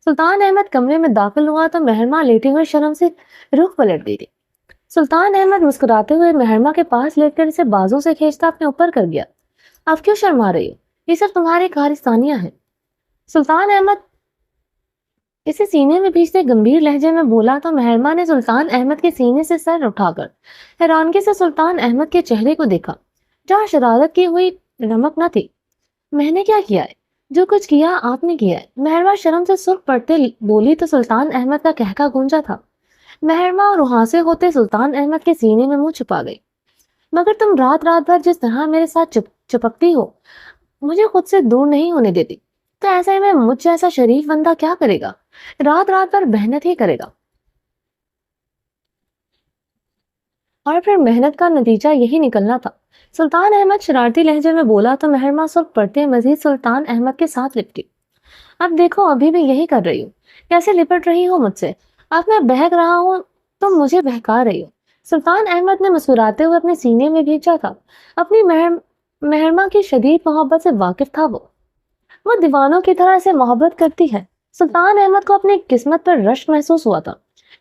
[SPEAKER 2] سلطان احمد کمرے میں داخل ہوا تو مہرما لیٹی ہوئے شرم سے رخ پلٹ گئی تھی۔ سلطان احمد مسکراتے ہوئے مہرما کے پاس لیٹ کر اسے بازو سے کھینچتا اپنے اوپر کر گیا۔ آپ کیوں شرما رہی ہو؟ یہ سب تمہاری کارستانیاں ہیں۔ سلطان احمد اسے سینے میں بھیجتے گمبھیر لہجے میں بولا تو مہرما نے سلطان احمد کے سینے سے سر اٹھا کر حیرانگی سے سلطان احمد کے چہرے کو دیکھا جہاں شرارت کی ہوئی رمق نہ تھی۔ میں نے کیا کیا ہے؟ جو کچھ کیا آپ نے کیا ہے، مہرما شرم سے سرخ پڑتے بولی تو سلطان احمد کا کہکا گونجا تھا۔ مہرما اور وہاں ہوتے سلطان احمد کے سینے میں منہ چھپا گئی۔ مگر تم رات بھر جس طرح میرے ساتھ چپکتی ہو، مجھے خود سے دور نہیں ہونے دیتی، تو ایسے میں مجھ جیسا شریف بندہ کیا کرے گا؟ رات بھر محنت ہی کرے گا، اور پھر محنت کا نتیجہ یہی نکلنا تھا۔ سلطان احمد شرارتی لہجے میں بولا تو مہرما سرخ پڑتے مزید سلطان احمد کے ساتھ لپٹی۔ اب دیکھو ابھی بھی یہی کر رہی ہوں، کیسے لپٹ رہی ہو مجھ سے؟ اب میں بہک رہا ہوں، تم مجھے بہکا رہی ہو۔ سلطان احمد نے مسکراتے ہوئے اپنے سینے میں بھیجا تھا۔ اپنی مہرما کی شدید محبت سے واقف تھا وہ دیوانوں کی طرح اسے محبت کرتی ہے۔ سلطان احمد کو اپنی قسمت پر رشک محسوس ہوا تھا۔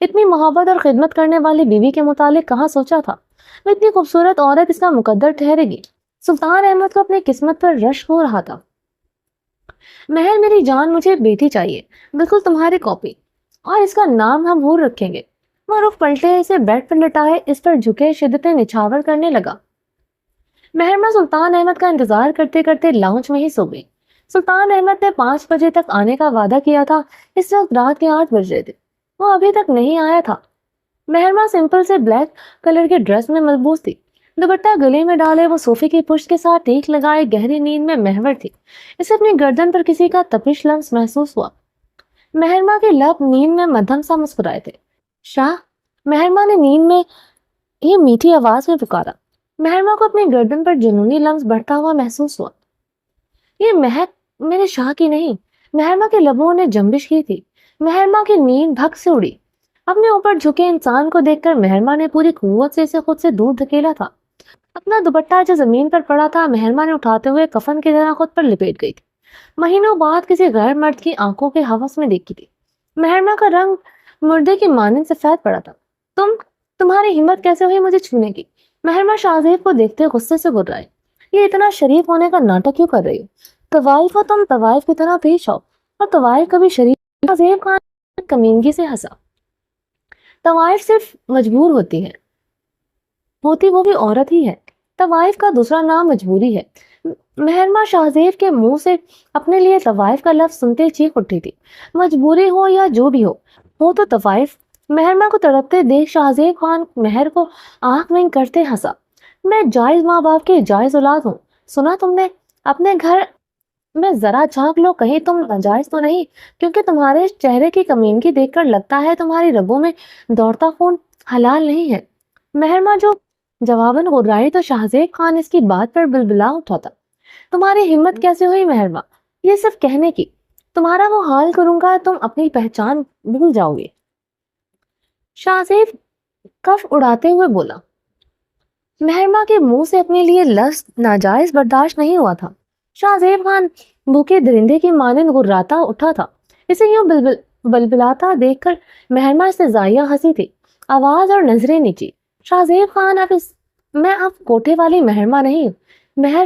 [SPEAKER 2] اتنی محبت اور خدمت کرنے والی بیوی کے متعلق کہاں سوچا تھا وہ اتنی خوبصورت عورت اس کا مقدر ٹھہرے گی۔ سلطان احمد کو اپنی قسمت پر رشک ہو رہا تھا۔ مہر میری جان، مجھے بیٹی چاہیے، بالکل تمہاری کاپی، اور اس کا نام ہم حور رکھیں گے۔ وہ رخ پلٹے، اسے بیڈ پر لٹائے، اس پر جھکے شدتیں نچھاور کرنے لگا۔ مہرما سلطان احمد کا انتظار کرتے کرتے لاؤنج میں ہی سو گئی۔ سلطان احمد نے 5 بجے تک آنے کا وعدہ کیا تھا، اس وقت رات کے 8 بج رہے تھے، وہ ابھی تک نہیں آیا تھا۔ مہرما سمپل سے بلیک کلر کے ڈریس میں ملبوس تھی، دوپٹہ گلے میں ڈالے وہ صوفے کی پشت کے ساتھ ٹیک لگائے گہری نیند میں محور تھی۔ اسے اپنی گردن پر کسی کا تپش لمس محسوس ہوا۔ مہرما کے لب نیند میں مدھم سا مسکرائے تھے۔ شاہ، مہرما نے نیند میں یہ میٹھی آواز میں پکارا۔ مہرما کو اپنی گردن پر جنونی لمس بڑھتا ہوا محسوس ہوا۔ یہ مہک میرے شاہ کی نہیں۔ مہرما کے لبوں نے جنبش کی تھی۔ مہرما کی نیند بھگ سے اڑی۔ اپنے اوپر جھکے انسان کو دیکھ کر مہرما نے پوری قوت سے اسے خود سے دور دھکیلا تھا۔ اپنا دوپٹہ جو زمین پر پڑا تھا مہرما نے اٹھاتے ہوئے کفن کی طرح خود پر لپیٹ گئی تھی۔ مہینوں بعد کسی غیر مرد کی آنکھوں کے ہوس میں دیکھی تھی۔ مہرما کا رنگ مردے کی مانند سفید پڑا تھا۔ تمہاری ہمت کیسے ہوئی مجھے چھونے کی؟ مہرما شاہزیب کو دیکھتے غصے سے گرائے۔ یہ اتنا شریف ہونے کا ناٹک کیوں کر رہی ہو؟ طوائف ہو تم، طوائف کی طرح پیش آؤ، اور طوائف کبھی شریف۔ شاہزیب خان کمینگی سے ہنسا۔ طوائف صرف مجبور ہوتی وہ بھی عورت ہی ہے۔ طوائف کا دوسرا نام مجبوری ہے۔ مہرما شاہزیب کے منہ سے اپنے لیے طوائف کا لفظ سنتے چیخ اٹھی تھی۔ مجبوری ہو یا جو بھی ہو تو طوائف۔ مہرما کو تڑپتے دیکھ شاہزیب خان مہر کو آنکھ ونک کرتے ہنسا۔ میں جائز ماں باپ کی جائز اولاد ہوں، سنا تم نے؟ اپنے گھر میں ذرا جھانک لو، کہیں تم ناجائز تو نہیں، کیونکہ تمہارے چہرے کی کمینگی دیکھ کر لگتا ہے تمہاری رگوں میں دوڑتا خون حلال نہیں ہے۔ مہرما جو جواباً غرائی تو شاہزیب خان اس کی بات پر بلبلا اٹھا تھا۔ تمہاری ہمت کیسے ہوئی مہرما یہ سب کہنے کی؟ تمہارا وہ حال کروں گا تم اپنی پہچان بھول جاؤ گے۔ شاہزیب کف اڑاتے ہوئے بولا۔ مہرما کے منہ سے اپنے لیے لفظ ناجائز برداشت نہیں ہوا تھا۔ شاہزیب خان بھوکے درندے کی مانند غراتا اٹھا تھا۔ اسے یوں بلبلاتا دیکھ کر مہرما استہزائیہ ہنسی تھی، آواز اور نظریں نیچی۔ شاہزیب خان میں اب کوٹھے والی مہرما نہیں، مہر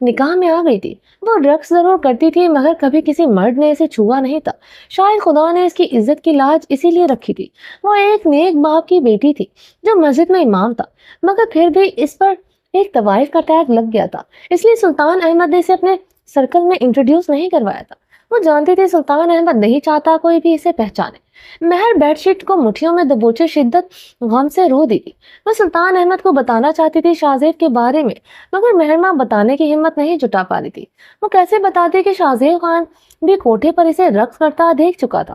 [SPEAKER 2] نکاح میں آ گئی تھی۔ وہ رقص ضرور کرتی تھی مگر کبھی کسی مرد نے اسے چھوا نہیں تھا۔ شاید خدا نے اس کی عزت کی لاج اسی لیے رکھی تھی۔ وہ ایک نیک باپ کی بیٹی تھی جو مسجد میں امام تھا، مگر پھر بھی اس پر ایک طوائف کا ٹیگ لگ گیا تھا، اس لیے سلطان احمد نے اسے اپنے سرکل میں انٹروڈیوس نہیں کروایا تھا۔ وہ جانتی تھی سلطان احمد نہیں چاہتا کوئی بھی اسے پہچانے۔ مہر بیڈ شیٹ کو مٹھیوں میں دبوچے شدت غم سے رو دی تھی۔ وہ سلطان احمد کو بتانا چاہتی تھی شاہزیب کے بارے میں، مگر مہرماں بتانے کی ہمت نہیں جٹا پا رہی تھی۔ وہ کیسے بتاتی کہ شاہزیب خان بھی کوٹھے پر اسے رقص کرتا دیکھ چکا تھا،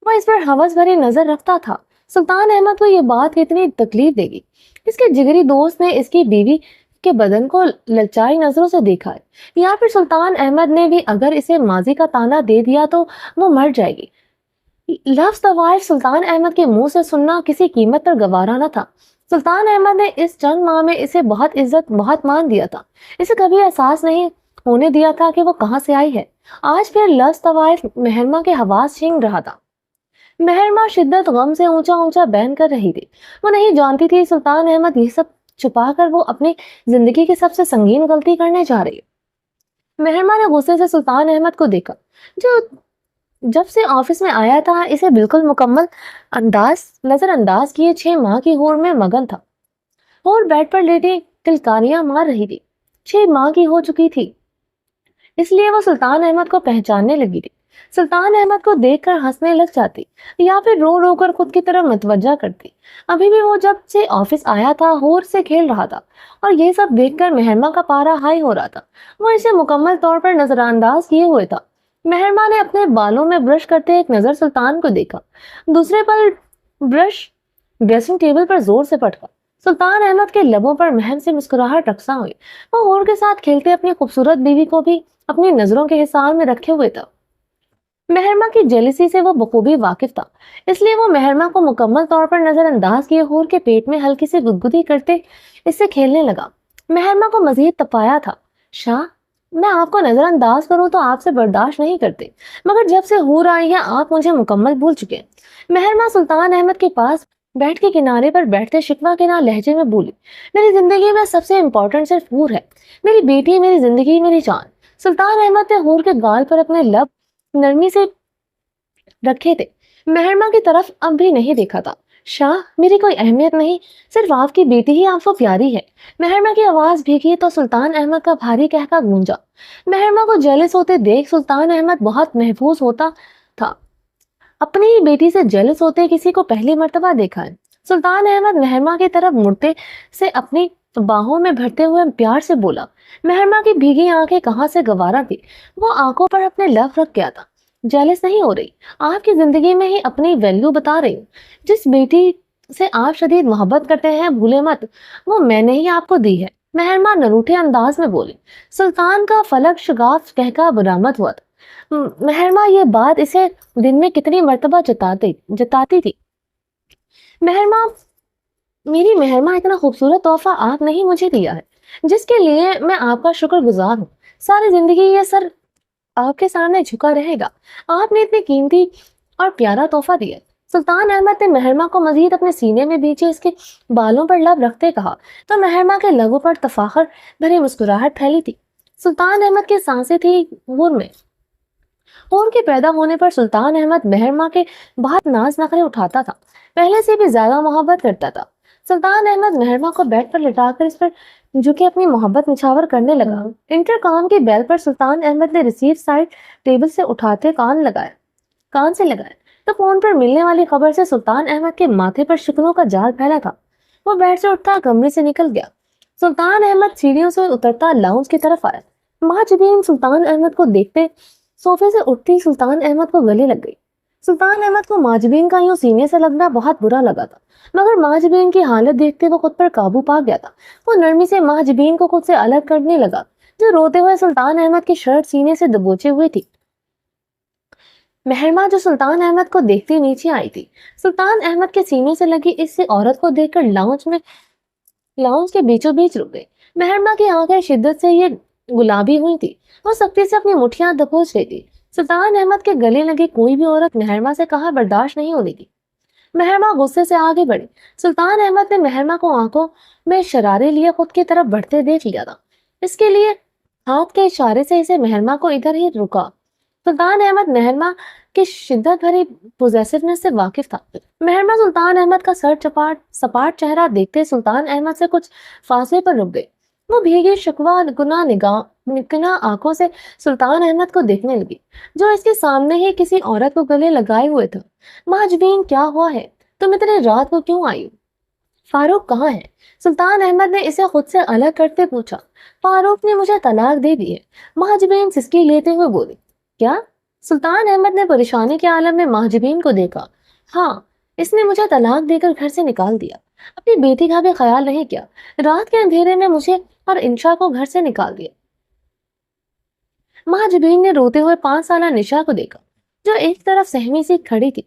[SPEAKER 2] وہ اس پر ہوس بھری نظر رکھتا تھا۔ سلطان احمد کو یہ بات کتنی تکلیف دے گی؟ اس کے جگری دوست نے اس کی بیوی کے بدن کو للچائی نظروں سے دیکھا ہے، یا پھر سلطان احمد نے بھی اگر اسے ماضی کا تانا دے دیا تو وہ مر جائے گی۔ لفظ طوائف سلطان احمد کے منہ سے سننا کسی قیمت پر گوارا نہ تھا۔ سلطان احمد نے اس چند ماہ میں اسے بہت عزت بہت مان دیا تھا، اسے کبھی احساس نہیں ہونے دیا تھا کہ وہ کہاں سے آئی ہے۔ آج پھر لفظ طوائف مہرماں کے حواس چھین رہا تھا۔ مہرماں شدت غم سے اونچا اونچا بین کر رہی تھی۔ وہ نہیں جانتی تھی سلطان احمد یہ سب چھپا کر وہ اپنی زندگی کی سب سے سنگین غلطی کرنے جا رہی ہے۔ مہرماں نے غصے سے سلطان احمد کو دیکھا جو جب سے آفس میں آیا تھا اسے بالکل مکمل نظر انداز کیے 6 ماہ کی ہور میں مگن تھا۔ ہور بیڈ پر لیٹی کلکاریاں مار رہی تھی، 6 ماہ کی ہو چکی تھی، اس لیے وہ سلطان احمد کو پہچاننے لگی تھی۔ سلطان احمد کو دیکھ کر ہنسنے لگ جاتی یا پھر رو رو کر خود کی طرف متوجہ کرتی۔ ابھی بھی وہ جب سے آفس آیا تھا ہور سے کھیل رہا تھا اور یہ سب دیکھ کر مہرماں کا پارا ہائی ہو رہا تھا۔ وہ اسے مکمل طور پر نظر انداز کیے ہوئے تھا۔ مہرماں نے اپنے بالوں میں برش کرتے ایک نظر سلطان کو دیکھا، دوسرے پل برش ڈریسنگ ٹیبل پر زور سے پٹکا۔ سلطان احمد کے لبوں پر محم سے مسکراہٹ رقصاں ہوئی۔ وہ ہور کے ساتھ کھیلتے اپنی خوبصورت بیوی کو بھی اپنی نظروں کے حصار میں رکھے ہوئے تھا۔ مہرماں کی جیلسی سے وہ بخوبی واقف تھا، اس لیے وہ مہرماں کو مکمل طور پر نظر انداز کیے ہور کے پیٹ میں ہلکی سی گدگدی کرتے اس سے کھیلنے لگا۔ مہرماں کو مزید تپایا تھا، شاہ میں آپ کو نظر انداز کروں تو آپ سے برداشت نہیں کرتے، مگر جب سے ہور آئی ہے آپ مجھے مکمل بھول چکے ہیں۔ مہرماں سلطان احمد کے پاس بیٹھ کے کنارے پر بیٹھتے شکوہ کے لہجے میں بولی، میری زندگی میں سب سے امپورٹنٹ صرف ہور ہے، میری بیٹی، میری زندگی، میری جان۔ سلطان احمد نے ہور کے گال پر اپنے لب نرمی سے رکھے تھے، مہرماں کی طرف اب بھی نہیں دیکھا تھا۔ شاہ میری کوئی اہمیت نہیں، صرف آپ کی بیٹی ہی آپ کو پیاری ہے۔ مہرماں کی آواز بھیگی تو سلطان احمد کا بھاری کہکا گونجا۔ مہرماں کو جیلس ہوتے دیکھ سلطان احمد بہت محفوظ ہوتا تھا، اپنی ہی بیٹی سے جیلس ہوتے کسی کو پہلی مرتبہ دیکھا ہے۔ سلطان احمد مہرماں کی طرف مڑتے سے اپنی باہوں میں بھرتے ہوئے پیار سے بولا۔ مہرماں کی بھیگی آنکھیں کہاں سے گوارا تھی، وہ آنکھوں پر اپنے لب رکھ گیا تھا۔ جیلس نہیں ہو رہی، آپ کی زندگی میں ہی اپنی ویلیو بتا رہی ہوں۔ جس بیٹی سے آپ شدید محبت کرتے ہیں بھولے مت، وہ میں نے ہی آپ کو دی ہے، مہرماں نروٹھے انداز میں بولی۔ سلطان کا فلک شگاف کہکا برآمد ہوا تھا۔ مہرماں یہ بات اسے دن میں کتنی مرتبہ جتاتی تھی۔ مہرماں، میری مہرماں، اتنا خوبصورت تحفہ آپ نے ہی مجھے دیا ہے جس کے لیے میں آپ کا شکر گزار ہوں۔ ساری زندگی یہ سر آپ کے سامنے جھکا رہے گا، آپ نے اتنی قیمتی اور پیارا تحفہ دیا۔ سلطان احمد نے مہرماں کو مزید اپنے سینے میں بیچے اس کے بالوں پر لب رکھتے کہا تو مہرماں کے لبوں پر تفاخر بھری مسکراہٹ پھیلی تھی۔ سلطان احمد کی سانسیں تھی ہور میں۔ ہور کے پیدا ہونے پر سلطان احمد مہرماں کے بہت ناز نخرے اٹھاتا تھا، پہلے سے بھی زیادہ محبت کرتا تھا۔ سلطان احمد مہرماں کو بیڈ پر لٹا کر اس پر جھکے اپنی محبت نچھاور کرنے لگا۔ انٹر کام کی بیل پر سلطان احمد نے ریسیو سائڈ ٹیبل سے اٹھاتے کان سے لگایا تو فون پر ملنے والی خبر سے سلطان احمد کے ماتھے پر شکنوں کا جال پھیلا تھا۔ وہ بیڈ سے اٹھتا کمرے سے نکل گیا۔ سلطان احمد سیڑھیوں سے اترتا لاؤنج کی طرف آیا۔ ماں جبین سلطان احمد کو دیکھتے صوفے سے اٹھتی سلطان احمد کو گلے لگ گئی۔ سلطان احمد کو ماجبین کا یوں سینے سے لگنا بہت برا لگا تھا، مگر ماجبین کی حالت دیکھتے وہ خود پر قابو پا گیا تھا۔ وہ نرمی سے ماجبین کو خود سے الگ کرنے لگا جو روتے ہوئے سلطان احمد کی شرٹ سینے سے دبوچے ہوئے تھی۔ مہرماں جو سلطان احمد کو دیکھتی نیچے آئی تھی، سلطان احمد کے سینے سے لگی اس سے عورت کو دیکھ کر لاؤنج کے بیچوں بیچ رک گئی۔ مہرماں کی آنکھیں شدت سے یہ گلابی ہوئی تھی، وہ سختی سے اپنی مٹھیاں دبوچ رہی تھی۔ سلطان احمد کے گلے لگی کوئی بھی عورت مہرماں سے کہا برداشت نہیں ہونے کی۔ مہرماں غصے سے آگے بڑھی۔ سلطان احمد نے مہرماں کو آنکھوں میں شرارے لیے خود کی طرف بڑھتے دیکھ لیا تھا۔ اس کے لیے ہاتھ کے اشارے سے اسے مہرما کو ادھر ہی رکا۔ سلطان احمد مہرما کی شدت بھری پوزیسونیس سے واقف تھا۔ مہرما سلطان احمد کا سپاٹ چہرہ دیکھتے سلطان احمد سے کچھ فاصلے پر رک گئی۔ وہ بھیگی شکوہ گنا آنکھوں سے سلطان احمد کو دیکھنے لگی، جو اس کے سامنے ہی کسی عورت کو گلے لگائے ہوئے تھا۔ مہاجبین، کیا ہوا ہے؟ تم اتنے رات کو کیوں آئی؟ فاروق کہاں ہے؟ سلطان احمد نے اسے خود سے الگ کرتے پوچھا۔ فاروق نے مجھے طلاق دے دی ہے، مہاجبین سسکی لیتے ہوئے بولی۔ کیا؟ سلطان احمد نے پریشانی کے عالم میں مہاجبین کو دیکھا۔ ہاں، اس نے مجھے طلاق دے کر گھر سے نکال دیا، اپنی بیٹی کا بھی خیال نہیں کیا، رات کے اندھیرے میں مجھے اور انشا کو گھر سے نکال دیا۔ مہاجبین نے روتے ہوئے 5 سالہ نشا کو دیکھا، جو ایک طرف سہمی سی کھڑی تھی۔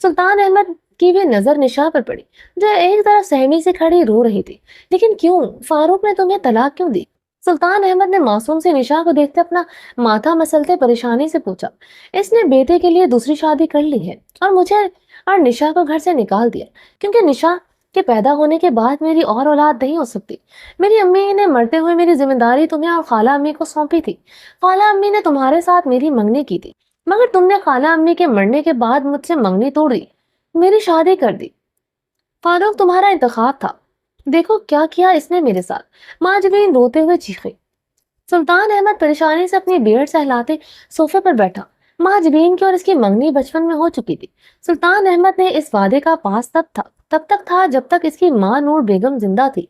[SPEAKER 2] سلطان احمد کی بھی نظر نشا پر پڑی، جو ایک طرف سہمی سے کھڑی رو رہی تھی۔ لیکن کیوں؟ فاروق نے تمہیں طلاق کیوں دی؟ سلطان احمد نے معصوم سے نشا کو دیکھتے اپنا ماتھا مسلتے پریشانی سے پوچھا۔ اس نے بیٹے کے لیے دوسری شادی کر لی ہے اور مجھے اور نشا کو گھر سے نکال دیا، کیونکہ نشا کے پیدا ہونے کے بعد میری اور اولاد نہیں ہو سکتی۔ میری امی نے مرتے ہوئے میری ذمہ داری تمہیں اور خالہ امی کو سونپی تھی۔ خالہ امی نے تمہارے ساتھ میری منگنی کی تھی، مگر تم نے خالہ امی کے مرنے کے بعد مجھ سے منگنی توڑ دی، میری شادی کر دی۔ فاروق تمہارا انتخاب تھا، دیکھو کیا کیا اس نے میرے ساتھ۔ مہاجبین روتے ہوئے چیخے۔ سلطان احمد پریشانی سے اپنی بیڑ سہلاتے صوفے پر بیٹھا۔ مہاجبین کی اور اس کی منگنی بچپن میں ہو چکی تھی۔ سلطان احمد نے اس وعدے کا پاس تب تک تھا جب تک اس کی ماں نور بیگم زندہ تھی،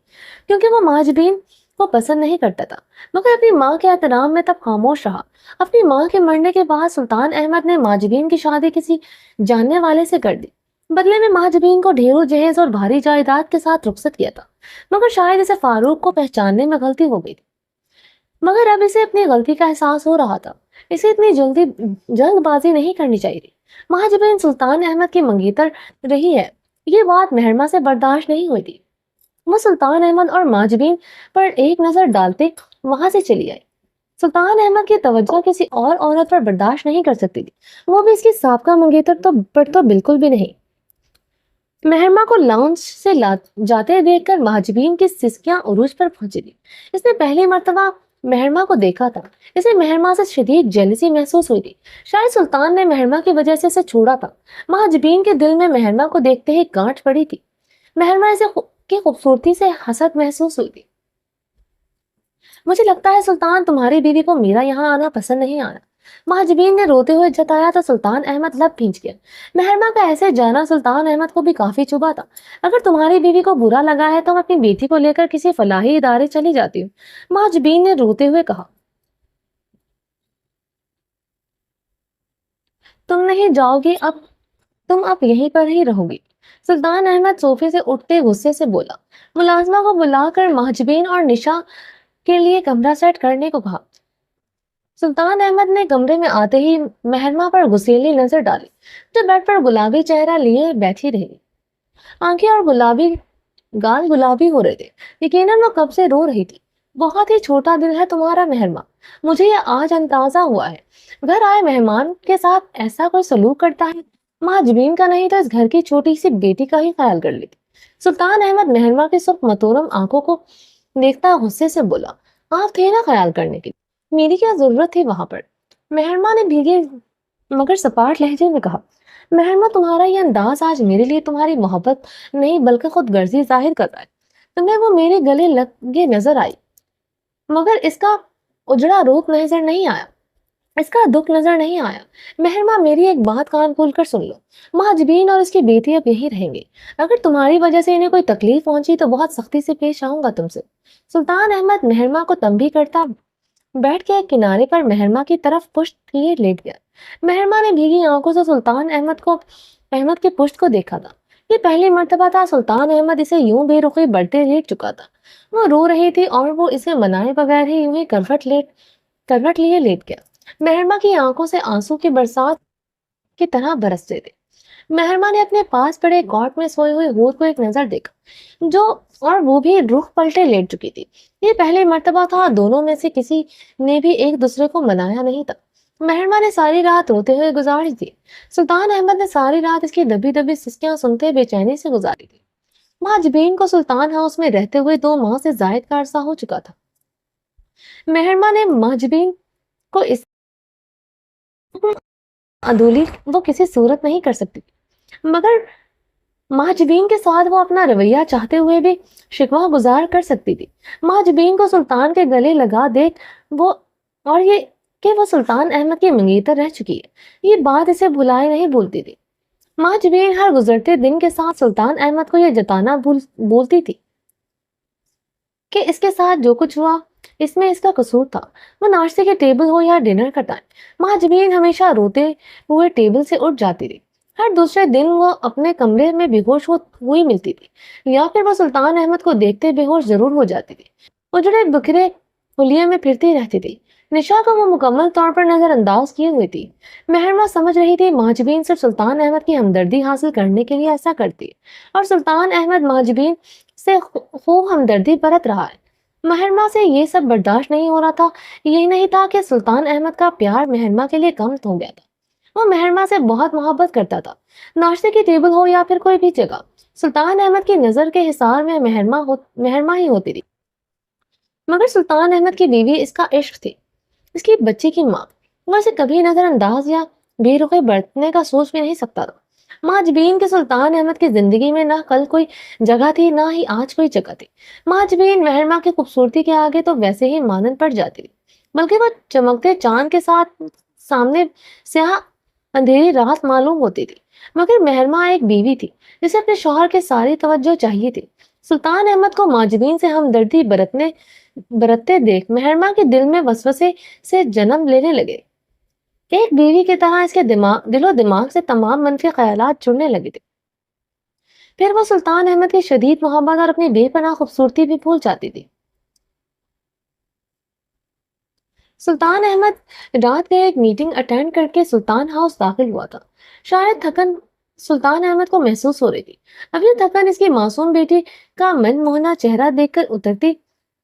[SPEAKER 2] کیونکہ وہ مہاجبین کو پسند نہیں کرتا تھا، مگر اپنی ماں کے احترام میں تب خاموش رہا۔ اپنی ماں کے مرنے کے بعد سلطان احمد نے مہاجبین کی شادی کسی جاننے والے سے کر دی۔ بدلے میں مہاجبین کو ڈھیروں جہیز اور بھاری جائیداد کے ساتھ رخصت کیا تھا، مگر شاید اسے فاروق کو پہچاننے میں غلطی ہو گئی تھی۔ مگر اب اسے اپنی غلطی کا احساس ہو رہا تھا، اسے اتنی جلد بازی نہیں کرنی چاہیے تھی۔ مہاجبین سلطان احمد کی منگیتر رہی ہے، یہ بات مہرما سے برداشت نہیں ہوئی تھی۔ وہ سلطان احمد اور مہاجبین پر ایک نظر ڈالتے وہاں سے چلی آئی۔ سلطان احمد کی توجہ کسی اور عورت پر برداشت نہیں کر سکتی تھی، وہ بھی اس کی سابقہ منگیتر پر تو بالکل بھی نہیں۔ مہرما کو لاؤنج سے جاتے دیکھ کر مہاجبین کی سسکیاں عروج پر پہنچی تھی۔ اس نے پہلی مرتبہ مہرما کو دیکھا تھا، اسے مہرما سے شدید جیلسی محسوس ہوئی تھی۔ شاید سلطان نے مہرما کی وجہ سے اسے چھوڑا تھا۔ مہاجبین کے دل میں مہرما کو دیکھتے ہی گانٹھ پڑی تھی۔ مہرما اسے کی خوبصورتی سے حسد محسوس ہوئی تھی۔ مجھے لگتا ہے سلطان تمہاری بیوی کو میرا یہاں آنا پسند نہیں آنا، مہاجبین نے روتے ہوئے جتایا تو سلطان احمد لب بھینچ گیا۔ مہرما کا ایسے جانا سلطان احمد کو بھی کافی چبھا تھا۔ اگر تمہاری بیوی کو برا لگا ہے تو میں اپنی بیٹی کو لے کر کسی فلاحی ادارے چلی جاتی ہوں، مہاجبین نے روتے ہوئے کہا۔ تم نہیں جاؤ گی، تم اب یہیں پر ہی رہو گی، سلطان احمد صوفے سے اٹھتے غصے سے بولا۔ ملازمہ کو بلا کر مہاجبین اور نشا کے لیے کمرہ سیٹ کرنے کو کہا۔ سلطان احمد نے کمرے میں آتے ہی مہرما پر غصیلی نظر ڈالی، جو بیڈ پر گلابی چہرہ لیے بیٹھی رہی، آنکھیں اور گال گلابی ہو رہے تھے۔ یقیناً وہ کب سے رو رہی تھی۔ بہت ہی چھوٹا دل ہے تمہارا مہرما، مجھے یہ آج اندازہ ہوا ہے۔ گھر آئے مہمان کے ساتھ ایسا کوئی سلوک کرتا ہے، مہاجبین کا نہیں تو اس گھر کی چھوٹی سی بیٹی کا ہی خیال کر لیتی۔ سلطان احمد مہرما کی سرخ متورم آنکھوں کو دیکھتا غصے سے بولا۔ آپ تھے نا خیال کرنے کی، میری کیا ضرورت تھی وہاں پر؟ مہرما نے بھیگے مگر سپاٹ لہجے میں کہا۔ مہرما تمہارا یہ انداز آج میرے لیے تمہاری محبت نہیں بلکہ خود غرضی ظاہر کر رہا ہے۔ تمہیں وہ میرے گلے لگے نظر آئی، مگر اس کا اجڑا روپ نظر نہیں آیا، اس کا دکھ نظر نہیں آیا۔ مہرما میری ایک بات کان کھول کر سن لو، مہاجبین اور اس کی بیٹی اب یہیں رہیں گے۔ اگر تمہاری وجہ سے انہیں کوئی تکلیف پہنچی تو بہت سختی سے پیش آؤں گا تم سے۔ سلطان احمد مہرما کو تنبیہ کرتا بیٹھ کے ایک کنارے پر مہرما کی طرف پشت کیے لیٹ گیا۔ مہرما نے بھیگی آنکھوں سے سلطان احمد کی پشت کو دیکھا تھا۔ یہ پہلی مرتبہ تھا سلطان احمد اسے یوں بے رخی بڑھتے لیٹ چکا تھا۔ وہ رو رہی تھی اور وہ اسے منائے بغیر ہی یوں ہی کروٹ لیے لیٹ گیا۔ مہرما کی آنکھوں سے آنسو کی برسات کی طرح برستے تھے۔ مہرما نے اپنے پاس پڑے کاٹ میں سوئے ہوئے حور کو ایک نظر دیکھا، اور وہ بھی رخ پلٹے لیٹ چکی تھی۔ یہ پہلی مرتبہ تھا دونوں میں سے کسی نے بھی ایک دوسرے کو منایا نہیں تھا۔ مہرما نے ساری رات روتے ہوئے گزاری تھی۔ سلطان احمد نے ساری رات اس کی دبی دبی سسکیاں سنتے بے چینی سے گزاری تھی۔ مہاجبین کو سلطان ہاؤس میں رہتے ہوئے 2 ماہ سے زائد کا عرصہ ہو چکا تھا۔ مہرما نے ماجبین کو اس عدولی وہ کسی صورت نہیں کر سکتی، مگر ماجبین کے ساتھ وہ اپنا رویہ چاہتے ہوئے بھی شکوہ گزار کر سکتی تھی۔ ماجبین کو سلطان کے گلے لگا دیکھ وہ اور یہ کہ وہ سلطان احمد کی منگیتر رہ چکی ہے، یہ بات اسے بھلائے نہیں بھولتی تھی۔ ماجبین ہر گزرتے دن کے ساتھ سلطان احمد کو یہ جتانا بولتی تھی کہ اس کے ساتھ جو کچھ ہوا اس میں اس کا قصور تھا، وہ ناشتے کے ٹیبل ہو یا ڈنر کا ٹائم، ماجبین ہمیشہ روتے ہوئے ٹیبل سے اٹھ جاتی تھی۔ ہر دوسرے دن وہ اپنے کمرے میں بے ہوش ہوئی ملتی تھی، یا پھر وہ سلطان احمد کو دیکھتے بے ہوش ضرور ہو جاتی تھی، اجڑے بکھرے حلیے میں پھرتی رہتی تھی۔ نشا کو وہ مکمل طور پر نظر انداز کیے ہوئی تھی۔ مہرما سمجھ رہی تھی ماجبین صرف سلطان احمد کی ہمدردی حاصل کرنے کے لیے ایسا کرتی ہے، اور سلطان احمد ماجبین سے خوب ہمدردی برت رہا ہے۔ مہرما سے یہ سب برداشت نہیں ہو رہا تھا۔ یہی نہیں تھا کہ سلطان احمد کا پیار مہرما کے لیے کم ہو گیا تھا، وہ مہرما سے بہت محبت کرتا تھا۔ ناشتے کی ٹیبل ہو یا پھر کوئی بھی جگہ، سلطان احمد کی نظر کے حصار میں مہرما ہی ہوتی تھی، مگر سلطان احمد کی بیوی اس کا عشق تھی، اس کی بچی کی ماں، وہ اسے کبھی نظر انداز یا بے رخی برتنے کا سوچ بھی نہیں سکتا تھا۔ ماجبین کے سلطان احمد کی زندگی میں نہ کل کوئی جگہ تھی نہ ہی آج کوئی جگہ تھی۔ ماجبین مہرما کی خوبصورتی کے آگے تو ویسے ہی مانند پڑ جاتی تھی، بلکہ وہ چمکتے چاند کے ساتھ سامنے سیاہ اندھیری رات معلوم ہوتی تھی۔ مگر مہرما ایک بیوی تھی جسے اپنے شوہر کے ساری توجہ چاہیے تھی۔ سلطان احمد کو ماجبین سے ہمدردی برتتے دیکھ مہرما کے دل میں وسوسے سے جنم لینے لگے۔ ایک بیوی کی طرح اس کے دل و دماغ سے تمام منفی خیالات جڑنے لگے تھے۔ پھر وہ سلطان احمد کی شدید محبت اور اپنی بے پناہ خوبصورتی بھی بھول جاتی تھی۔ سلطان احمد رات کے ایک میٹنگ اٹینڈ کر کے سلطان ہاؤس داخل ہوا تھا۔ شاید تھکن سلطان احمد کو محسوس ہو رہی تھی، اب یہ تھکن اس کی معصوم بیٹی کا من موہنا چہرہ دیکھ کر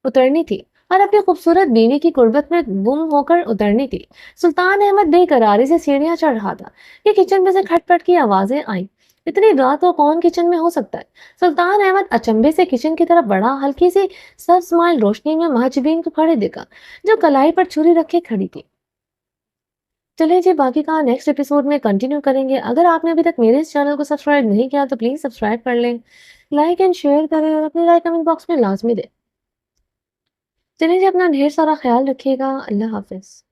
[SPEAKER 2] اترنی تھی اور اپنی خوبصورت بیوی کی قربت میں گم ہو کر اترنی تھی۔ سلطان احمد بے قراری سے سیڑھیاں چڑھ رہا تھا کہ کچن میں سے کھٹ پٹ کی آوازیں آئیں۔ اتنی رات کو کون کچن میں ہو سکتا ہے؟ سلطان احمد اچنبے سے کچن کی طرف بڑھا، ہلکی سی سبز مائل روشنی میں ماجبین کو کھڑے دیکھا جو کلائی پر چھری رکھے کھڑی تھی۔ چلیں جی، باقی کا نیکسٹ ایپیسوڈ میں کنٹینیو کریں گے۔ اگر آپ نے ابھی تک میرے اس چینل کو سبسکرائب نہیں کیا تو پلیز سبسکرائب کر لیں، لائک اینڈ شیئر کریں اور اپنی رائے کمنٹ باکس میں لازمی دیں۔ چلیں جی، اپنا ڈھیر سارا خیال رکھیے گا۔ اللہ حافظ۔